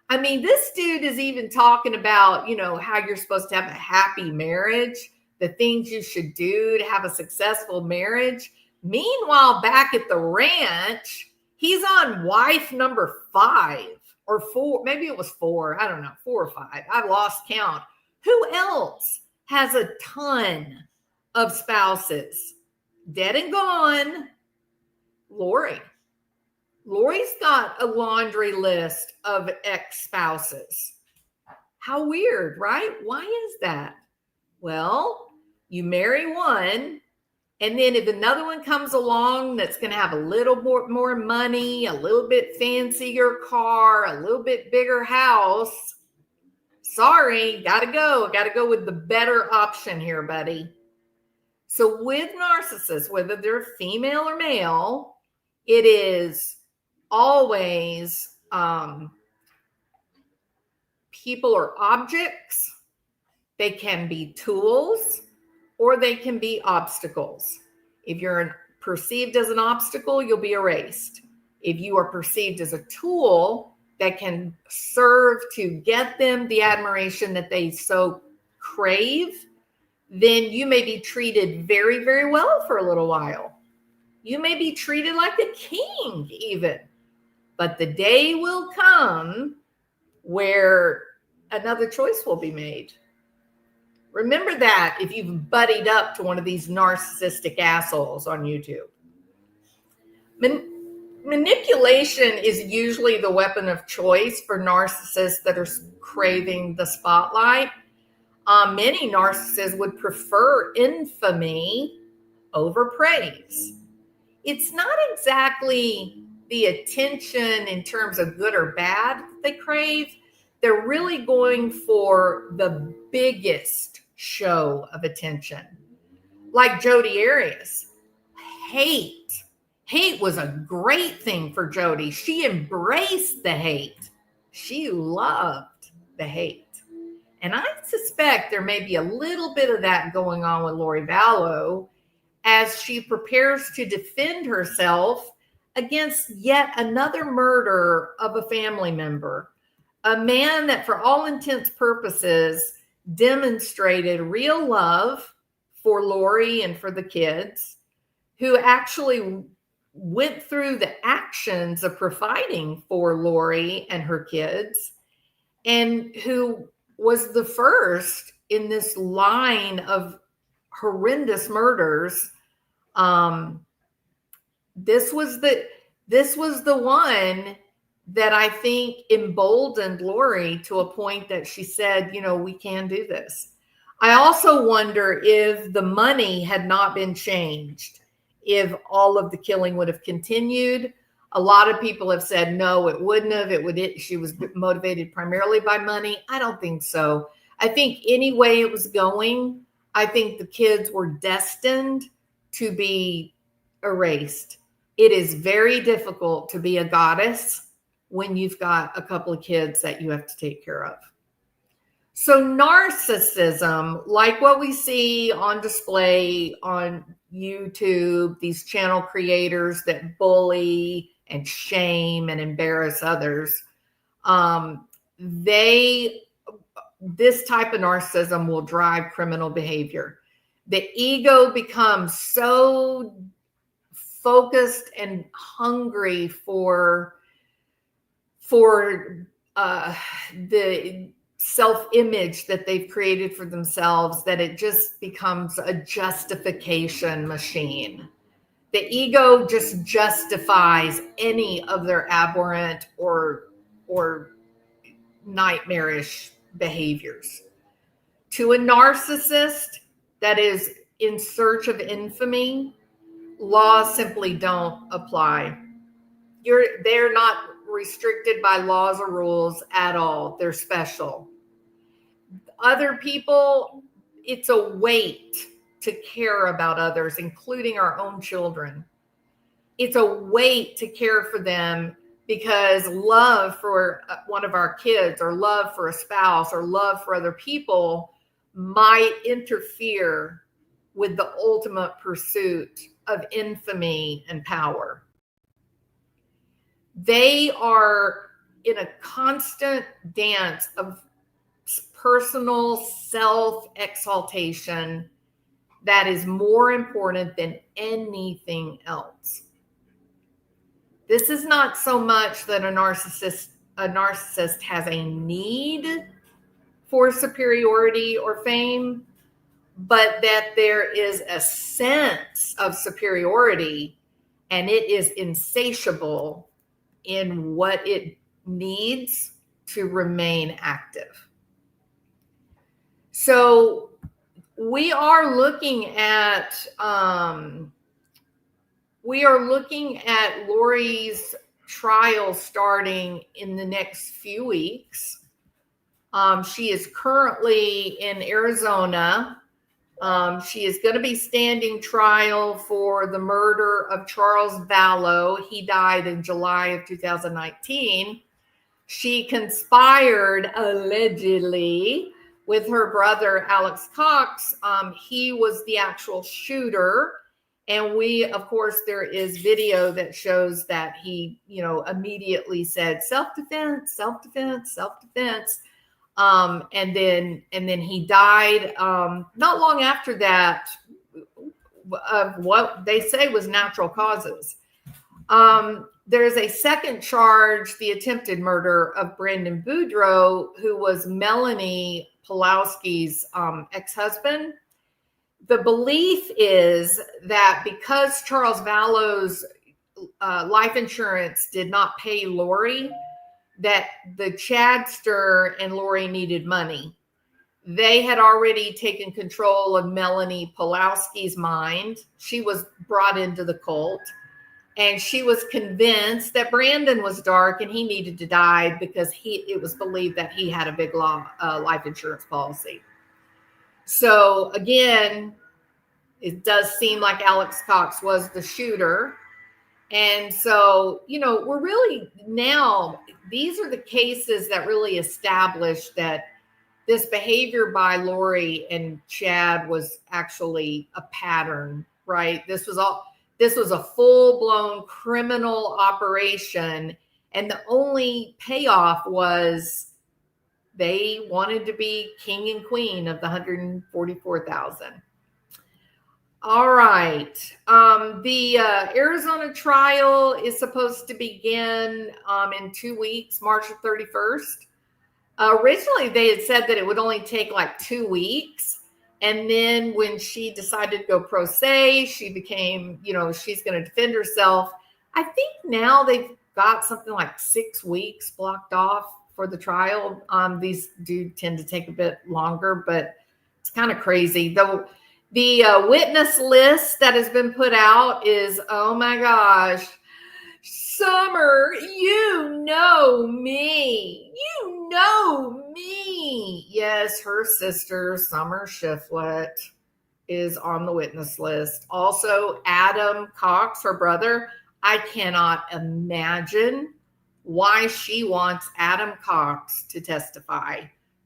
I mean, this dude is even talking about, how you're supposed to have a happy marriage, the things you should do to have a successful marriage. Meanwhile, back at the ranch, he's on wife number 5 or 4. Maybe it was 4. I don't know, 4 or 5. I've lost count. Who else has a ton of spouses? Dead and gone. Lori. Lori's got a laundry list of ex-spouses. How weird, right? Why is that? Well, you marry one, and then if another one comes along that's going to have a little more money, a little bit fancier car, a little bit bigger house, sorry, got to go with the better option here, buddy. So with narcissists, whether they're female or male, it is always people or objects. They can be tools or they can be obstacles. If you're perceived as an obstacle, you'll be erased. If you are perceived as a tool that can serve to get them the admiration that they so crave, then you may be treated very, very well for a little while. You may be treated like a king even. But the day will come where another choice will be made. Remember that if you've buddied up to one of these narcissistic assholes on YouTube. Manipulation is usually the weapon of choice for narcissists that are craving the spotlight. Many narcissists would prefer infamy over praise. It's not exactly the attention in terms of good or bad they crave. They're really going for the biggest show of attention. Like Jodi Arias. Hate was a great thing for Jodi. She embraced the hate. She loved the hate. And I suspect there may be a little bit of that going on with Lori Vallow as she prepares to defend herself against yet another murder of a family member. A man that, for all intents purposes, demonstrated real love for Lori and for the kids, who actually went through the actions of providing for Lori and her kids, and who was the first in this line of horrendous murders. This was the one that I think emboldened Lori to a point that she said, we can do this. I also wonder if the money had not been changed, if all of the killing would have continued. A lot of people have said, no, it wouldn't have. She was motivated primarily by money. I don't think so. I think any way it was going, I think the kids were destined to be erased. It is very difficult to be a goddess when you've got a couple of kids that you have to take care of. So narcissism, like what we see on display on YouTube, these channel creators that bully and shame and embarrass others, this type of narcissism will drive criminal behavior. The ego becomes so focused and hungry for the self-image that they've created for themselves that it just becomes a justification machine. The ego just justifies any of their aberrant or nightmarish behaviors. To a narcissist that is in search of infamy, laws simply don't apply. They're not restricted by laws or rules at all. They're special. Other people, it's a weight to care about others, including our own children. It's a weight to care for them because love for one of our kids or love for a spouse or love for other people might interfere with the ultimate pursuit of infamy and power. They are in a constant dance of personal self-exaltation that is more important than anything else. This is not so much that a narcissist has a need for superiority or fame, but that there is a sense of superiority and it is insatiable in what it needs to remain active. So we are looking at Lori's trial starting in the next few weeks. She is currently in Arizona. She is going to be standing trial for the murder of Charles Vallow. He died in July of 2019. She conspired, allegedly, with her brother, Alex Cox. He was the actual shooter. And of course, there is video that shows that he, immediately said self-defense, self-defense, self-defense. And then he died not long after that of what they say was natural causes. There's a second charge, the attempted murder of Brandon Boudreaux, who was Melanie Pawlowski's ex-husband. The belief is that because Charles Vallow's life insurance did not pay Lori, that the Chadster and Lori needed money. They had already taken control of Melanie Pawlowski's mind. She was brought into the cult, and she was convinced that Brandon was dark and he needed to die because it was believed that he had a big life insurance policy. So again, it does seem like Alex Cox was the shooter. And so, we're really now, these are the cases that really establish that this behavior by Lori and Chad was actually a pattern, right? This was a full-blown criminal operation. And the only payoff was they wanted to be king and queen of the 144,000. All right. The Arizona trial is supposed to begin in 2 weeks, March 31st. Originally, they had said that it would only take like 2 weeks. And then when she decided to go pro se, she became, she's going to defend herself. I think now they've got something like 6 weeks blocked off for the trial. These do tend to take a bit longer, but it's kind of crazy. Though the witness list that has been put out is, oh my gosh, Summer, you know me. You know me. Yes, her sister, Summer Shiflett, is on the witness list. Also, Adam Cox, her brother. I cannot imagine why she wants Adam Cox to testify,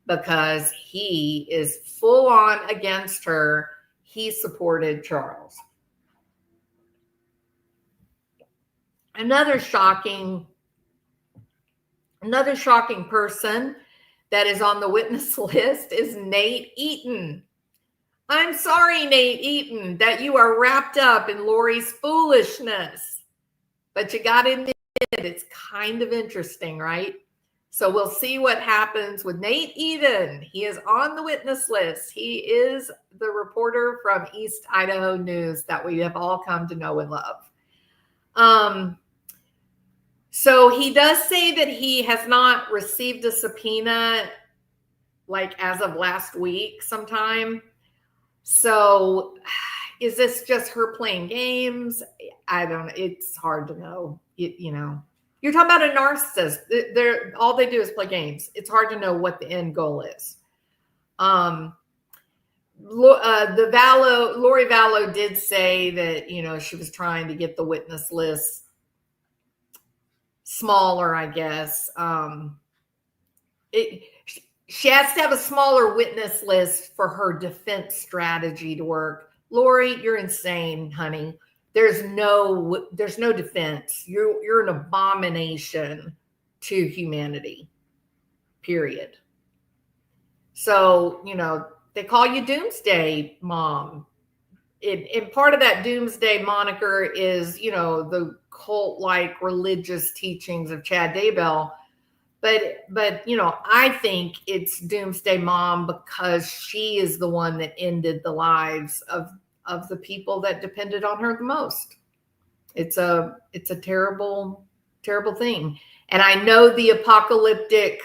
because he is full on against her. He supported Charles. Another shocking person that is on the witness list is Nate Eaton. I'm sorry, Nate Eaton, that you are wrapped up in Lori's foolishness, but you got to admit it's kind of interesting, right? So we'll see what happens with Nate Eaton. He is on the witness list. He is the reporter from East Idaho News that we have all come to know and love. So he does say that he has not received a subpoena like as of last week sometime. So is this just her playing games? I don't know. It's hard to know. You're talking about a narcissist. They're all they do is play games. It's hard to know what the end goal is. The Lori Vallow did say that, you know, she was trying to get the witness list smaller, I guess. She has to have a smaller witness list for her defense strategy to work. Lori, you're insane, honey. There's no defense. You're an abomination to humanity, period. So, you know, they call you Doomsday Mom. And part of that Doomsday moniker is, you know, the cult-like religious teachings of Chad Daybell. But you know, I think it's Doomsday Mom because she is the one that ended the lives of the people that depended on her the most. It's a terrible, terrible thing. And I know the apocalyptic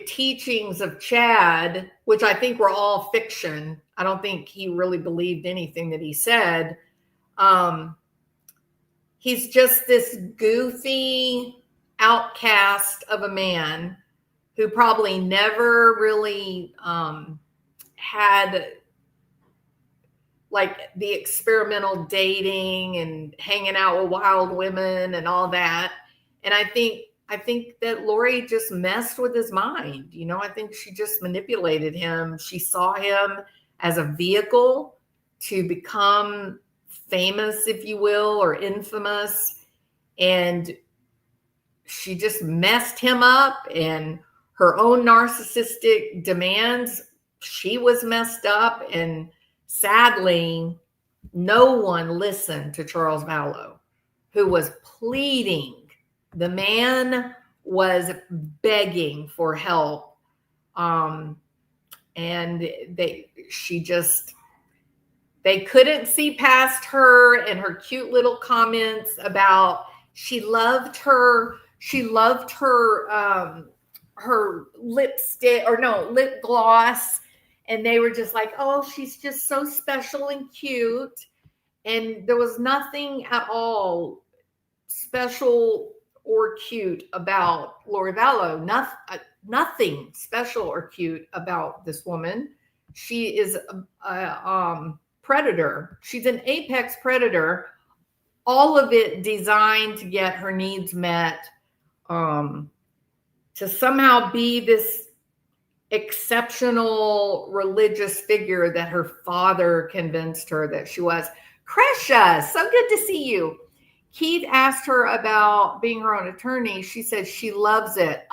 teachings of Chad, which I think were all fiction. I don't think he really believed anything that he said. He's just this goofy outcast of a man who probably never really had like the experimental dating and hanging out with wild women and all that. And I think that Lori just messed with his mind. You know, I think she just manipulated him. She saw him as a vehicle to become famous, if you will, or infamous. And she just messed him up, and her own narcissistic demands, she was messed up. And sadly, no one listened to Charles Vallow, who was pleading. The man was begging for help. And they couldn't see past her and her cute little comments about she loved her lipstick, or no, lip gloss. And they were just like, oh, she's just so special and cute. And there was nothing at all special or cute about Lori Vallow. Nothing special or cute about this woman. She is a predator. She's an apex predator. All of it designed to get her needs met, to somehow be this exceptional religious figure that her father convinced her that she was. Crescia, so good to see you. Keith asked her about being her own attorney. She said she loves it.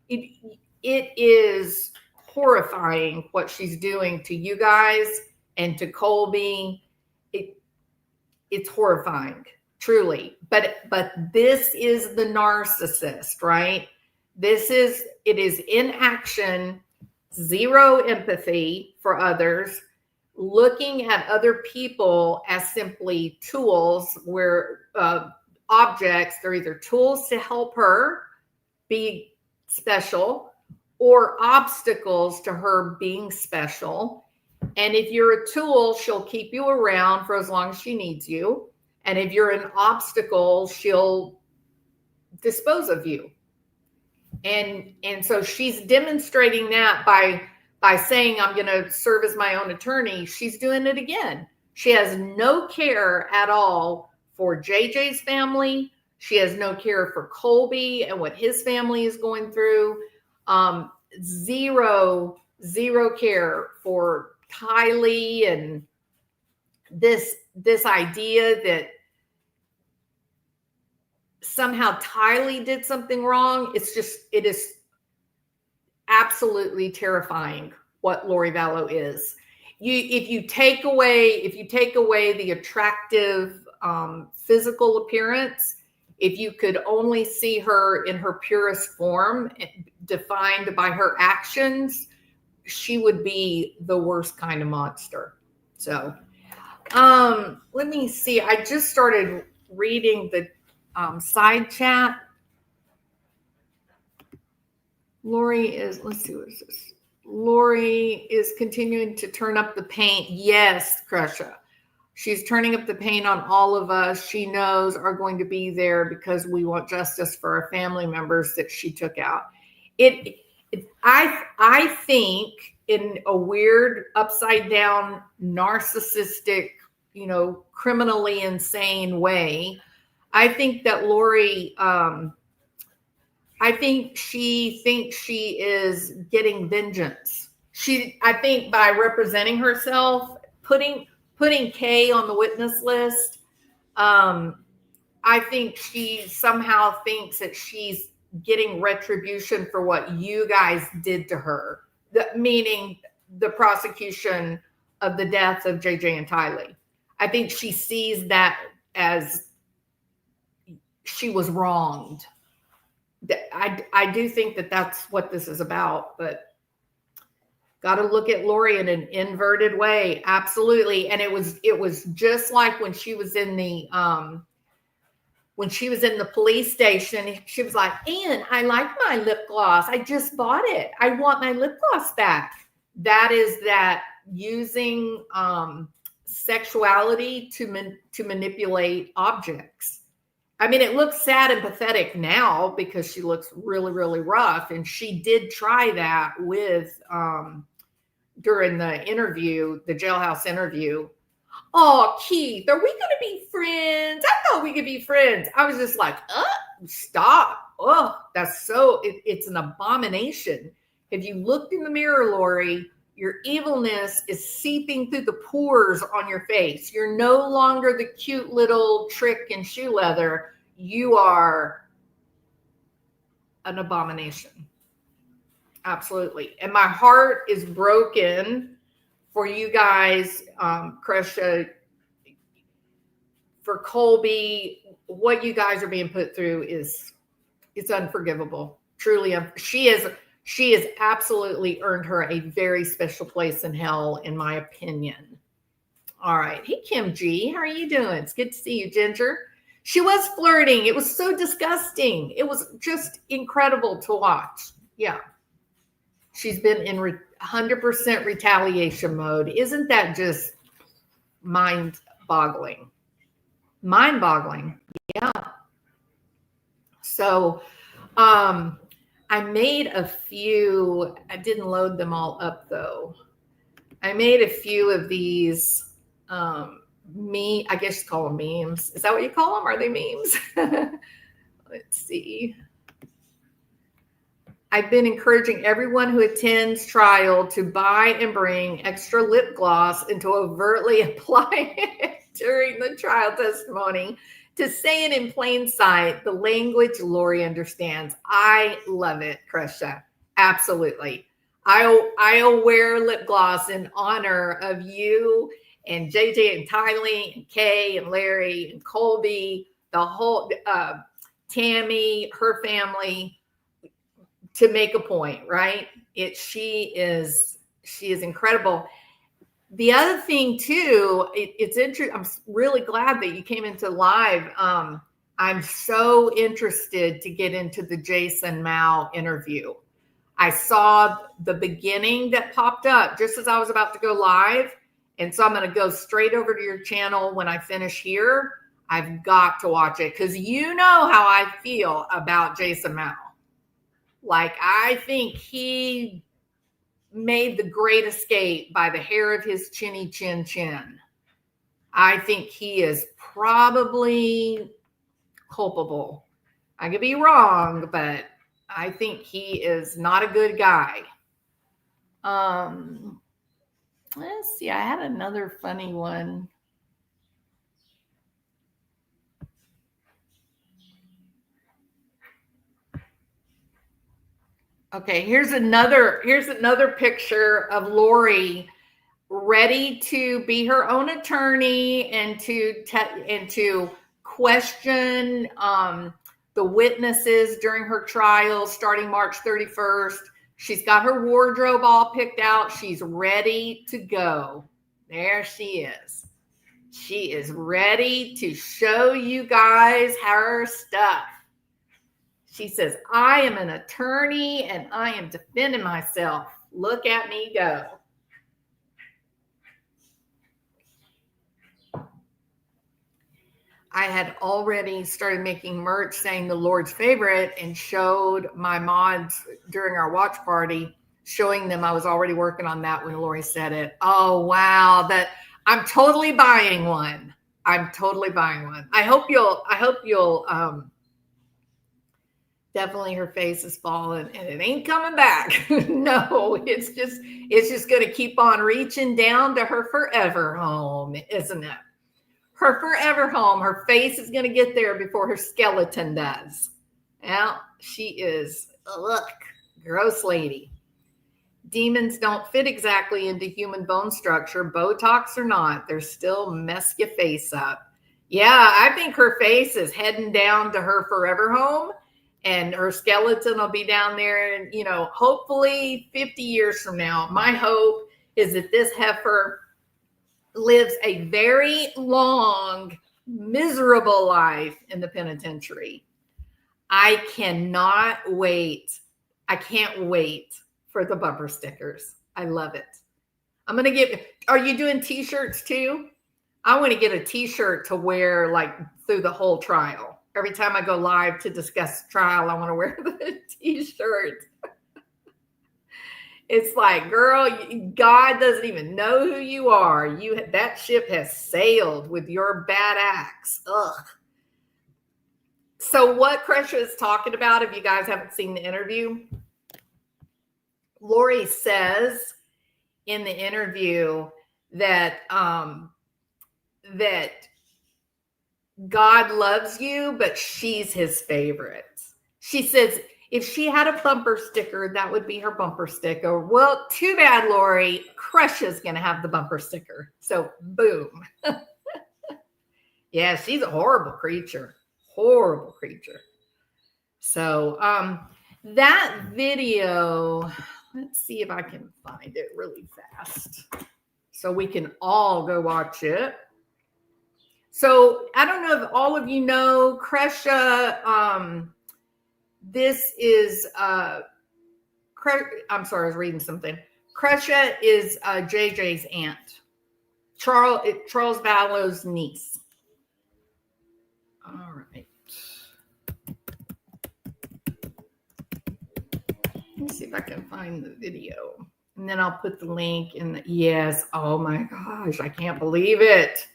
It is horrifying what she's doing to you guys and to Colby. It's horrifying, truly. But this is the narcissist, right? It is in action, zero empathy for others, looking at other people as simply tools, where objects, they're either tools to help her be special or obstacles to her being special. And if you're a tool, she'll keep you around for as long as she needs you. And if you're an obstacle, she'll dispose of you. And so she's demonstrating that by saying, I'm going to serve as my own attorney. She's doing it again. She has no care at all for JJ's family. She has no care for Colby and what his family is going through. Zero care for Kylie and this idea that somehow Tylee did something wrong. It is absolutely terrifying what Lori Vallow is. If you take away the attractive physical appearance, if you could only see her in her purest form, defined by her actions, she would be the worst kind of monster. So let me see. I just started reading the side chat. Lori is, let's see, what is this? Lori is continuing to turn up the paint. Yes, Crescia. She's turning up the pain on all of us. She knows are going to be there because we want justice for our family members that she took out. I think in a weird upside down narcissistic, criminally insane way, I think that Lori, I think she thinks she is getting vengeance. I think by representing herself, putting Kay on the witness list, I think she somehow thinks that she's getting retribution for what you guys did to her, meaning the prosecution of the deaths of JJ and Tylee. I think she sees that as she was wronged. I do think that that's what this is about, but got to look at Lori in an inverted way. Absolutely. And it was just like when she was in the police station. She was like, "Ann, I like my lip gloss. I just bought it. I want my lip gloss back." That is that using sexuality to manipulate objects. I mean, it looks sad and pathetic now because she looks really, really rough. And she did try that with during the interview, the jailhouse interview. "Oh, Keith, are we going to be friends? I thought we could be friends." I was just like, stop. Oh, that's it's an abomination. If you looked in the mirror, Lori, your evilness is seeping through the pores on your face. You're no longer the cute little trick and shoe leather. You are an abomination. Absolutely. And my heart is broken for you guys, Kresha, for Colby. What you guys are being put through it's unforgivable. Truly, she has absolutely earned her a very special place in hell, in my opinion. All right. Hey, Kim G, how are you doing? It's good to see you, Ginger. She was flirting. It was so disgusting. It was just incredible to watch. Yeah. She's been in 100% retaliation mode. Isn't that just mind-boggling? Mind-boggling. Yeah. So, I made a few. I didn't load them all up though. I made a few of these. I guess you call them memes. Is that what you call them? Are they memes? Let's see. I've been encouraging everyone who attends trial to buy and bring extra lip gloss and to overtly apply it during the trial testimony to say it in plain sight, the language Lori understands. I love it, Kresha. Absolutely. I'll wear lip gloss in honor of you and JJ and Tylee and Kay and Larry and Colby, the whole Tammy, her family, to make a point, right? She is incredible. The other thing too, it's interesting. I'm really glad that you came into live. I'm so interested to get into the Jason Mao interview. I saw the beginning that popped up just as I was about to go live. And so I'm going to go straight over to your channel when I finish here. I've got to watch it because you know how I feel about Jason Mao. Like, I think he made the great escape by the hair of his chinny chin chin. I think he is probably culpable. I could be wrong, but I think he is not a good guy. Let's see. I had another funny one. Okay, here's another picture of Lori ready to be her own attorney and to question the witnesses during her trial starting March 31st. She's got her wardrobe all picked out. She's ready to go. There she is. She is ready to show you guys her stuff. She says, "I am an attorney and I am defending myself. Look at me go." I had already started making merch saying the Lord's favorite and showed my mods during our watch party, showing them I was already working on that when Lori said it. Oh, wow. I'm totally buying one. I'm totally buying one. I hope you'll definitely her face is falling and it ain't coming back. No, it's just going to keep on reaching down to her forever home, isn't it? Her forever home. Her face is going to get there before her skeleton does. Well, she is, look, gross lady. Demons don't fit exactly into human bone structure, Botox or not. They're still mess your face up. Yeah, I think her face is heading down to her forever home, and her skeleton will be down there. And, hopefully 50 years from now, my hope is that this heifer lives a very long, miserable life in the penitentiary. I cannot wait. I can't wait for the bumper stickers. I love it. Are you doing t-shirts too? I want to get a t-shirt to wear like through the whole trial. Every time I go live to discuss the trial, I want to wear the t-shirt. It's like, girl, God doesn't even know who you are. That ship has sailed with your bad acts. Ugh. So what Kresha is talking about, if you guys haven't seen the interview, Lori says in the interview that that God loves you, but she's his favorite. She says, if she had a bumper sticker, that would be her bumper sticker. Well, too bad, Lori. Kresha's going to have the bumper sticker. So, boom. Yeah, she's a horrible creature. Horrible creature. So, that video, let's see if I can find it really fast so we can all go watch it. So, I don't know if all of you know Kresha. This is, I'm sorry, I was reading something. Kresha is JJ's aunt, Charles Vallow's niece. All right. Let me see if I can find the video. And then I'll put the link in yes. Oh my gosh, I can't believe it.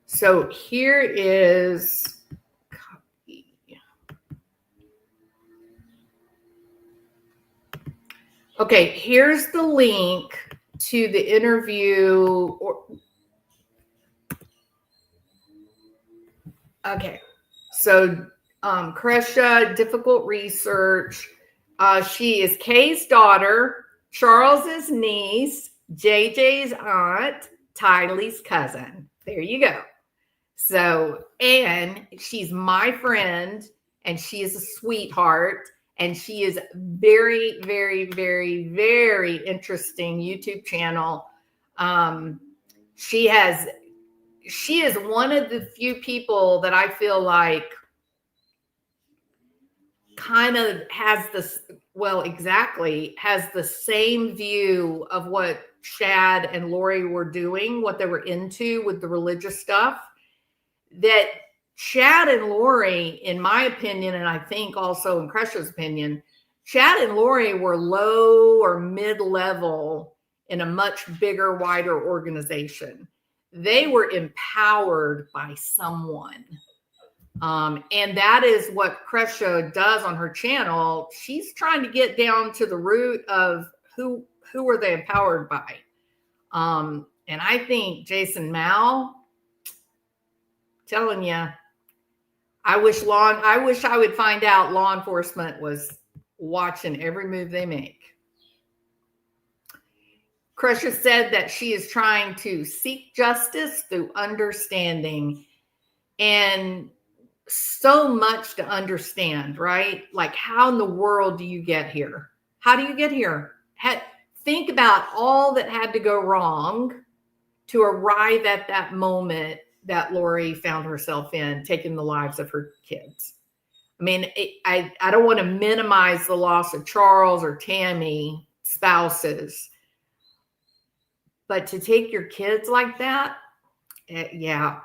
So here is... Okay, here's the link to the interview. Okay, so Kresha, difficult research. She is Kay's daughter, Charles's niece, JJ's aunt, Tylee's cousin. There you go. So, and she's my friend, and she is a sweetheart. And she is very, very, very, very interesting YouTube channel. She is one of the few people that I feel like kind of has this, has the same view of what Shad and Lori were doing, what they were into with the religious stuff. That Shad and Lori, in my opinion, and I think also in Kresha's opinion, Shad and Lori were low or mid-level in a much bigger, wider organization. They were empowered by someone. And that is what Kresha does on her channel. She's trying to get down to the root of who were they empowered by. And I think Jason Mao, telling you, I wish I would find out law enforcement was watching every move they make. Kresha said that she is trying to seek justice through understanding, and so much to understand, right? Like, how in the world do you get here? How do you get here? Think about all that had to go wrong to arrive at that moment that Lori found herself in, taking the lives of her kids. I mean, I don't want to minimize the loss of Charles or Tammy, spouses, but to take your kids like that, Yeah,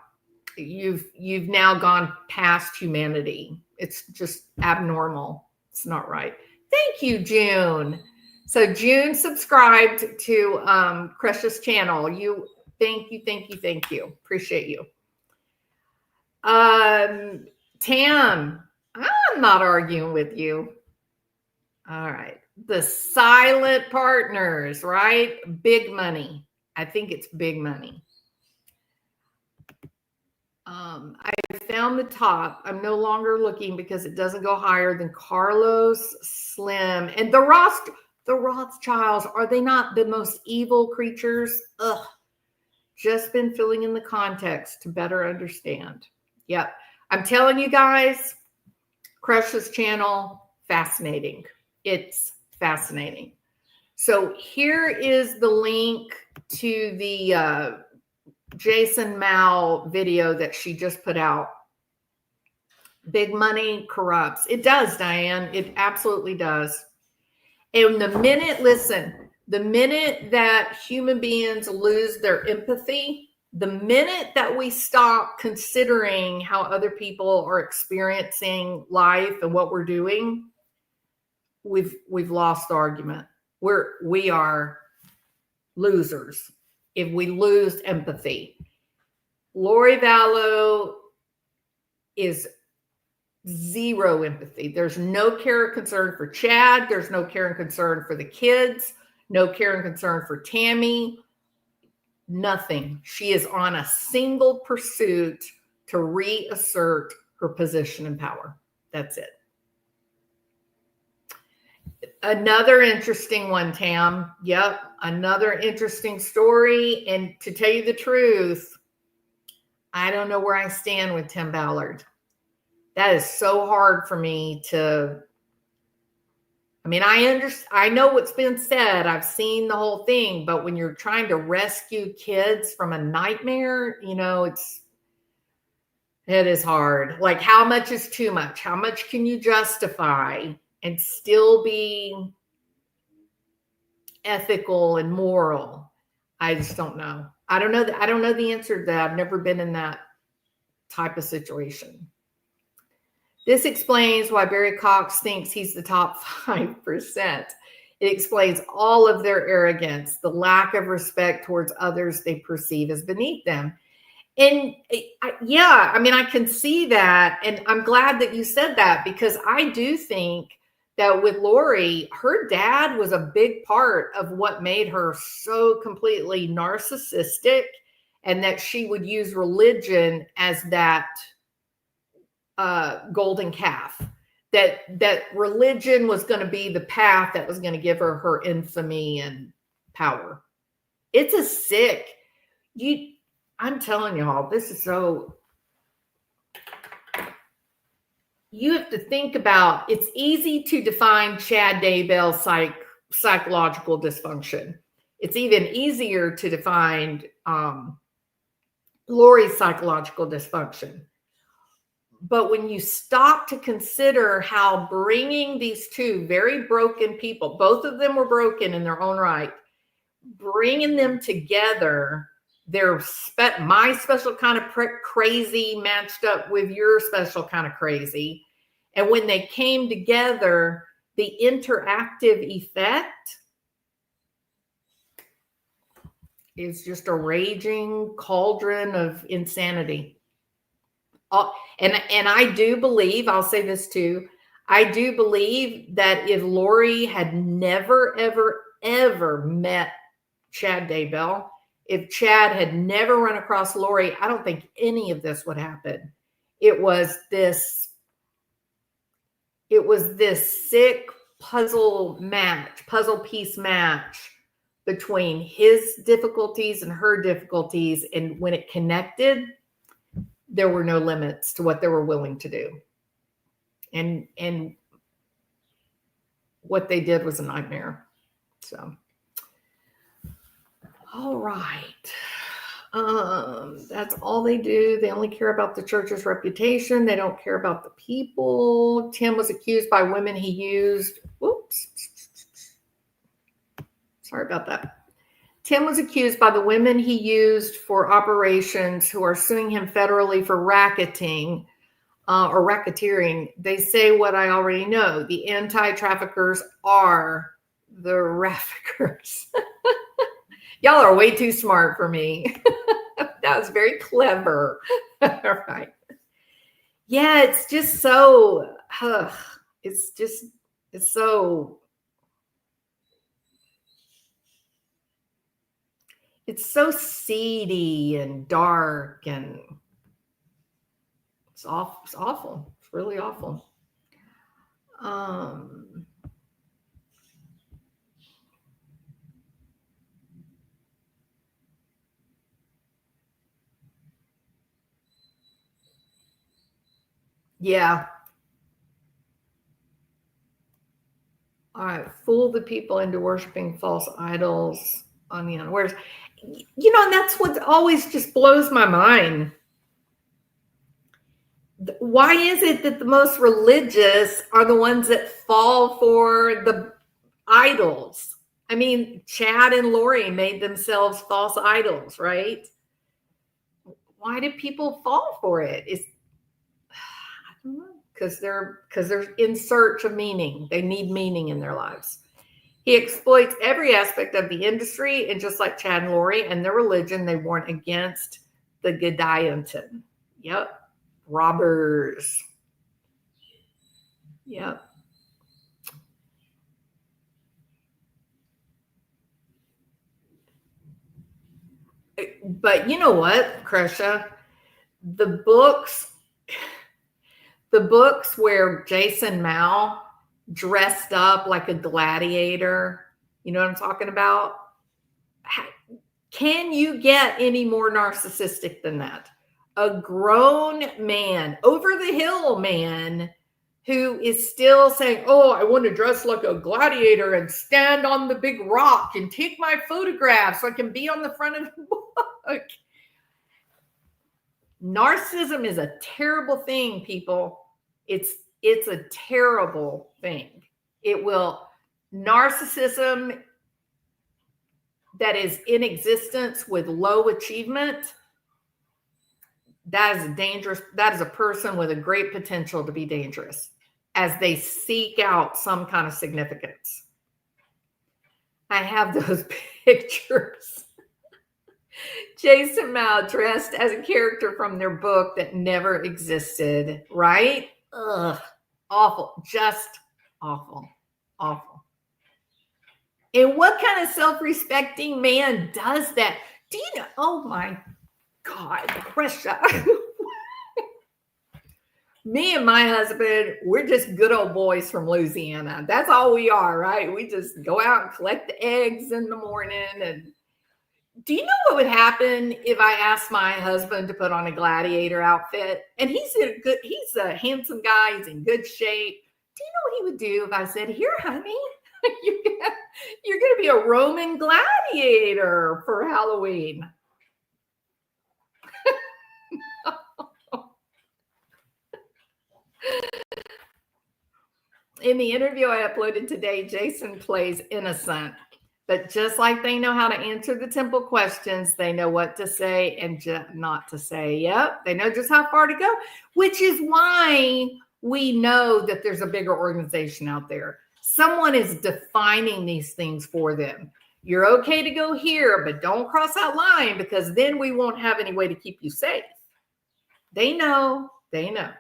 you've now gone past humanity. It's just abnormal. It's not right. Thank you, June. So June subscribed to Crush's channel. Thank you. Appreciate you. Tam, I'm not arguing with you. All right. The silent partners, right? Big money. I think it's big money. I found the top. I'm no longer looking because it doesn't go higher than Carlos Slim and the Rothschilds. Are they not the most evil creatures? Ugh. Just been filling in the context to better understand. Yep. I'm telling you guys, Crush's channel, fascinating. It's fascinating. So here is the link to the Jason Mao video that she just put out. Big money corrupts. It does, Diane. It absolutely does. And the minute that human beings lose their empathy, the minute that we stop considering how other people are experiencing life and what we're doing, we've lost the argument. We are losers if we lose empathy. Lori Vallow is zero empathy. There's no care and concern for Chad. There's no care and concern for the kids. No care and concern for Tammy. Nothing. She is on a single pursuit to reassert her position and power. That's it. Another interesting one, Tam. Yep. Another interesting story. And to tell you the truth, I don't know where I stand with Tim Ballard. That is so hard for me to, I mean, I know what's been said. I've seen the whole thing, but when you're trying to rescue kids from a nightmare, it is hard. Like, how much is too much? How much can you justify and still be ethical and moral? I just don't know. I don't know the answer to that. I've never been in that type of situation. This explains why Barry Cox thinks he's the top 5%. It explains all of their arrogance, the lack of respect towards others they perceive as beneath them. And I can see that. And I'm glad that you said that, because I do think that with Lori, her dad was a big part of what made her so completely narcissistic, and that she would use religion as that golden calf, that religion was going to be the path that was going to give her infamy and power. It's a sick, I'm telling y'all, this is so, you have to think about, it's easy to define Chad Daybell's psychological dysfunction. It's even easier to define Lori's psychological dysfunction. But when you stop to consider how bringing these two very broken people, both of them were broken in their own right, bringing them together, they're my special kind of crazy matched up with your special kind of crazy. And when they came together, the interactive effect is just a raging cauldron of insanity. And I do believe, I'll say this too, I do believe that if Lori had never, ever, ever met Chad Daybell, if Chad had never run across Lori, I don't think any of this would happen. It was this sick puzzle piece match between his difficulties and her difficulties. And when it connected, there were no limits to what they were willing to do. And what they did was a nightmare. So, all right. That's all they do. They only care about the church's reputation. They don't care about the people. Tim was accused by women he used. Whoops. Sorry about that. Tim was accused by the women he used for operations who are suing him federally for racketing or racketeering. They say what I already know. The anti-traffickers are the raffickers. Y'all are way too smart for me. That was very clever. All right. Yeah, it's just so, it's so, it's so seedy and dark, and it's awful. It's awful. It's really awful. Yeah. All right. Fool the people into worshiping false idols on the unawares. You know, and that's what always just blows my mind. Why is it that the most religious are the ones that fall for the idols? I mean, Chad and Lori made themselves false idols, right? Why do people fall for it? I don't know. Because they're in search of meaning. They need meaning in their lives. He exploits every aspect of the industry, and just like Chad and Lori and their religion, they warn against the Gadianton. Yep. Robbers. Yep. But you know what, Krisha? The books where Jason Mao dressed up like a gladiator, you know what I'm talking about? Can you get any more narcissistic than that? A grown man, over the hill man, who is still saying, oh, I want to dress like a gladiator and stand on the big rock and take my photograph so I can be on the front of the book. Narcissism is a terrible thing, people. It's a terrible thing. Narcissism that is in existence with low achievement, that is dangerous. That is a person with a great potential to be dangerous as they seek out some kind of significance. I have those pictures. Jason Mao dressed as a character from their book that never existed, right? Ugh, awful, just awful, awful. And what kind of self-respecting man does that? Do you know? Oh my God, Krisha. Me and my husband, we're just good old boys from Louisiana. That's all we are, right? We just go out and collect the eggs in the morning. And do you know what would happen if I asked my husband to put on a gladiator outfit? And he's a handsome guy. He's in good shape. Do you know what he would do if I said, here, honey, you're going to be a Roman gladiator for Halloween? In the interview I uploaded today, Jason plays innocent, but just like they know how to answer the temple questions, they know what to say and not to say. Yep, they know just how far to go, which is why we know that there's a bigger organization out there. Someone is defining these things for them. You're okay to go here, but don't cross that line because then we won't have any way to keep you safe. They know. They know.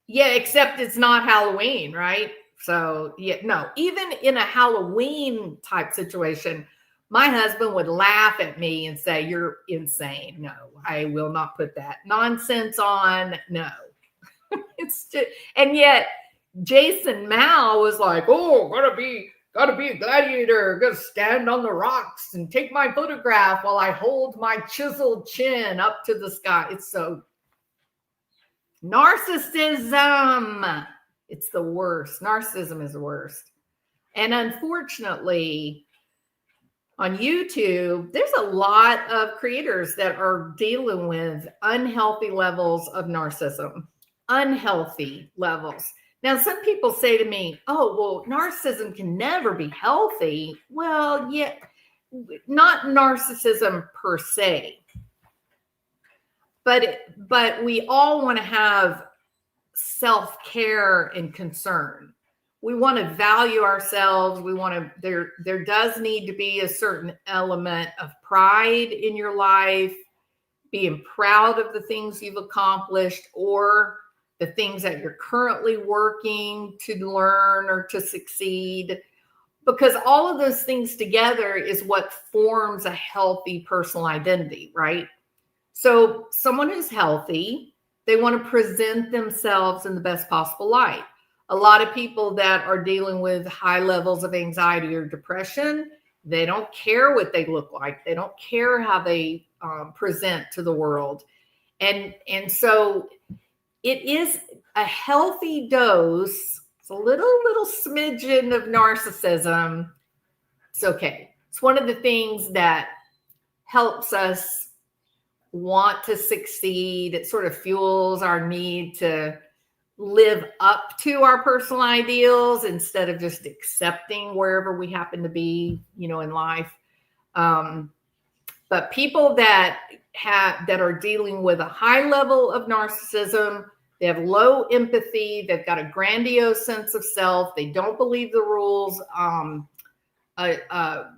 Yeah, except it's not Halloween, right? So, yeah, no, even in a Halloween type situation, my husband would laugh at me and say, you're insane. No, I will not put that nonsense on. No. It's just, and yet Jason Mao was like, oh, gotta be a gladiator, gotta stand on the rocks and take my photograph while I hold my chiseled chin up to the sky. It's so narcissism. It's the worst. Narcissism is the worst. And unfortunately, on YouTube, there's a lot of creators that are dealing with unhealthy levels of narcissism. Unhealthy levels. Now, some people say to me, oh, well, narcissism can never be healthy. Well, yeah. not narcissism per se, but we all want to have self-care and concern. We want to value ourselves. We want to, there does need to be a certain element of pride in your life, being proud of the things you've accomplished or the things that you're currently working to learn or to succeed, because all of those things together is what forms a healthy personal identity, right? So someone who's healthy, they want to present themselves in the best possible light. A lot of people that are dealing with high levels of anxiety or depression, they don't care what they look like. They don't care how they present to the world. And so it is a healthy dose. It's a little smidgen of narcissism. It's okay. It's one of the things that helps us want to succeed. It sort of fuels our need to live up to our personal ideals instead of just accepting wherever we happen to be, in life. But people that are dealing with a high level of narcissism, they have low empathy, they've got a grandiose sense of self, they don't believe the rules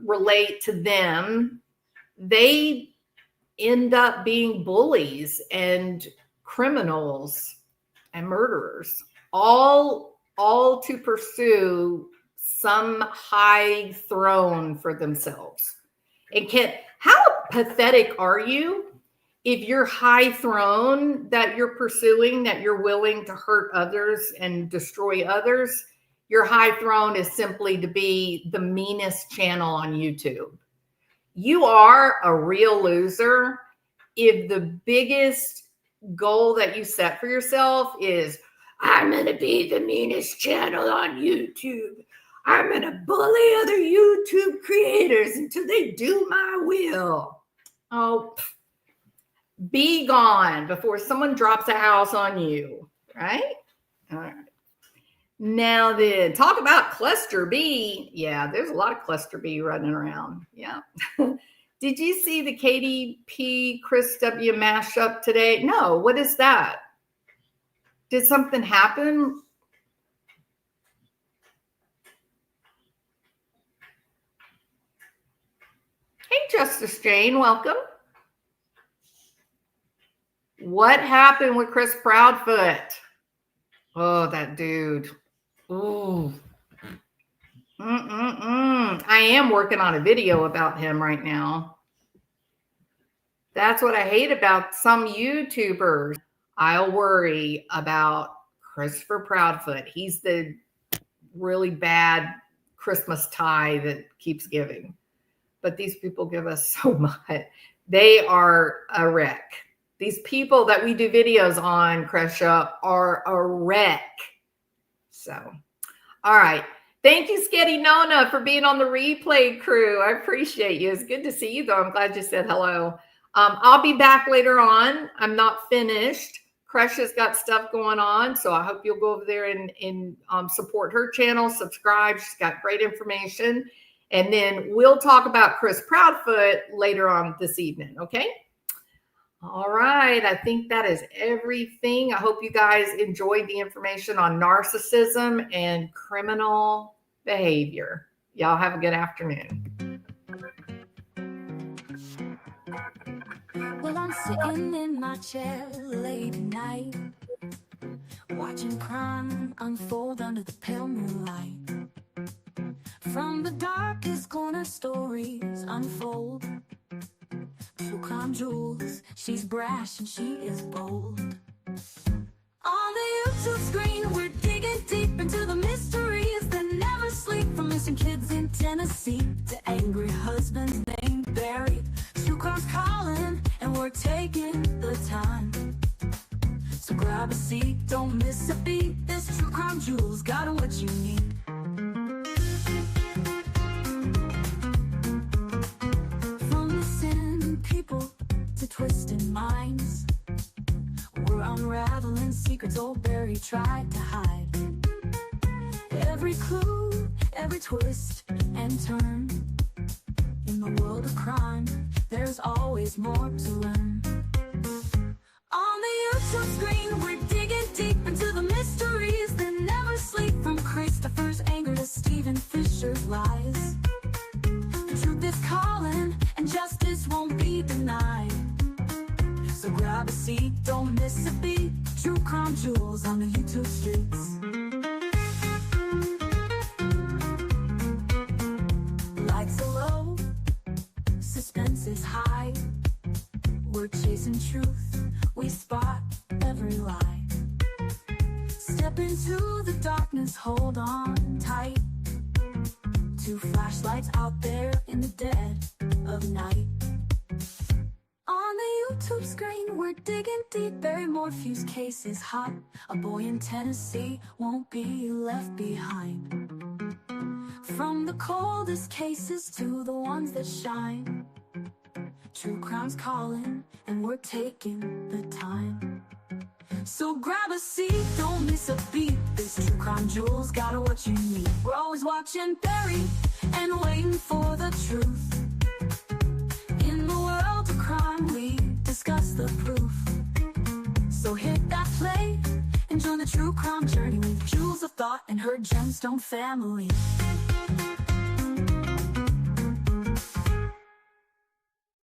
relate to them, they end up being bullies and criminals and murderers, all to pursue some high throne for themselves. And how pathetic are you if your high throne that you're pursuing, that you're willing to hurt others and destroy others, your high throne is simply to be the meanest channel on YouTube. You are a real loser if the biggest goal that you set for yourself is, I'm going to be the meanest channel on YouTube. I'm going to bully other YouTube creators until they do my will. Oh, be gone before someone drops a house on you, right? All right. Now then, talk about cluster B. Yeah, there's a lot of cluster B running around. Yeah. Did you see the KDP Chris W mashup today? No, what is that? Did something happen? Hey, Justice Jane, welcome. What happened with Chris Proudfoot? Oh, that dude. Ooh. I am working on a video about him right now. That's what I hate about some YouTubers. I'll worry about Christopher Proudfoot. He's the really bad Christmas tie that keeps giving. But these people give us so much. They are a wreck. These people that we do videos on, Kresha, are a wreck. So, all right. Thank you, Sketty Nona, for being on the replay crew. I appreciate you. It's good to see you, though. I'm glad you said hello. I'll be back later on. I'm not finished. Kresha's got stuff going on, so I hope you'll go over there and support her channel, subscribe. She's got great information. And then we'll talk about Chris Proudfoot later on this evening, okay? All right. I think that is everything. I hope you guys enjoyed the information on narcissism and criminal behavior. Y'all have a good afternoon. Well, I'm sitting in my chair late at night, watching crime unfold under the pale moonlight. From the darkest corner, stories unfold. True crime jewels, she's brash and she is bold. On the YouTube screen, we're digging deep into the mysteries that never sleep. From missing kids in Tennessee to angry husbands named Barry. True crime's calling and we're taking the time. So grab a seat, don't miss a beat. This True Crime Jewels got what you need. People to twisted minds, we're unraveling secrets old Barry tried to hide. Every clue, every twist and turn in the world of crime, there's always more to learn. On the YouTube screen, we're digging deep into the mysteries that never sleep, from Christopher's anger to Stephen Fisher's lies. The truth is calling, and justice won't be denied. So grab a seat, don't miss a beat. True crime jewels on the YouTube streets. Likes are low, suspense is high. We're chasing truth, we spot every lie. Step into the darkness, hold on tight. Two flashlights out there in the dead of night. On the YouTube screen, we're digging deep. Barry Morphew's case is hot. A boy in Tennessee won't be left behind. From the coldest cases to the ones that shine, true crime's calling, and we're taking the time. So grab a seat, don't miss a beat. This true crime jewel's got what you need. We're always watching Barry and waiting for the truth. In the world of crime, we discuss the proof. So hit that play and join the true crime journey with Jewels of Thought and her gemstone family.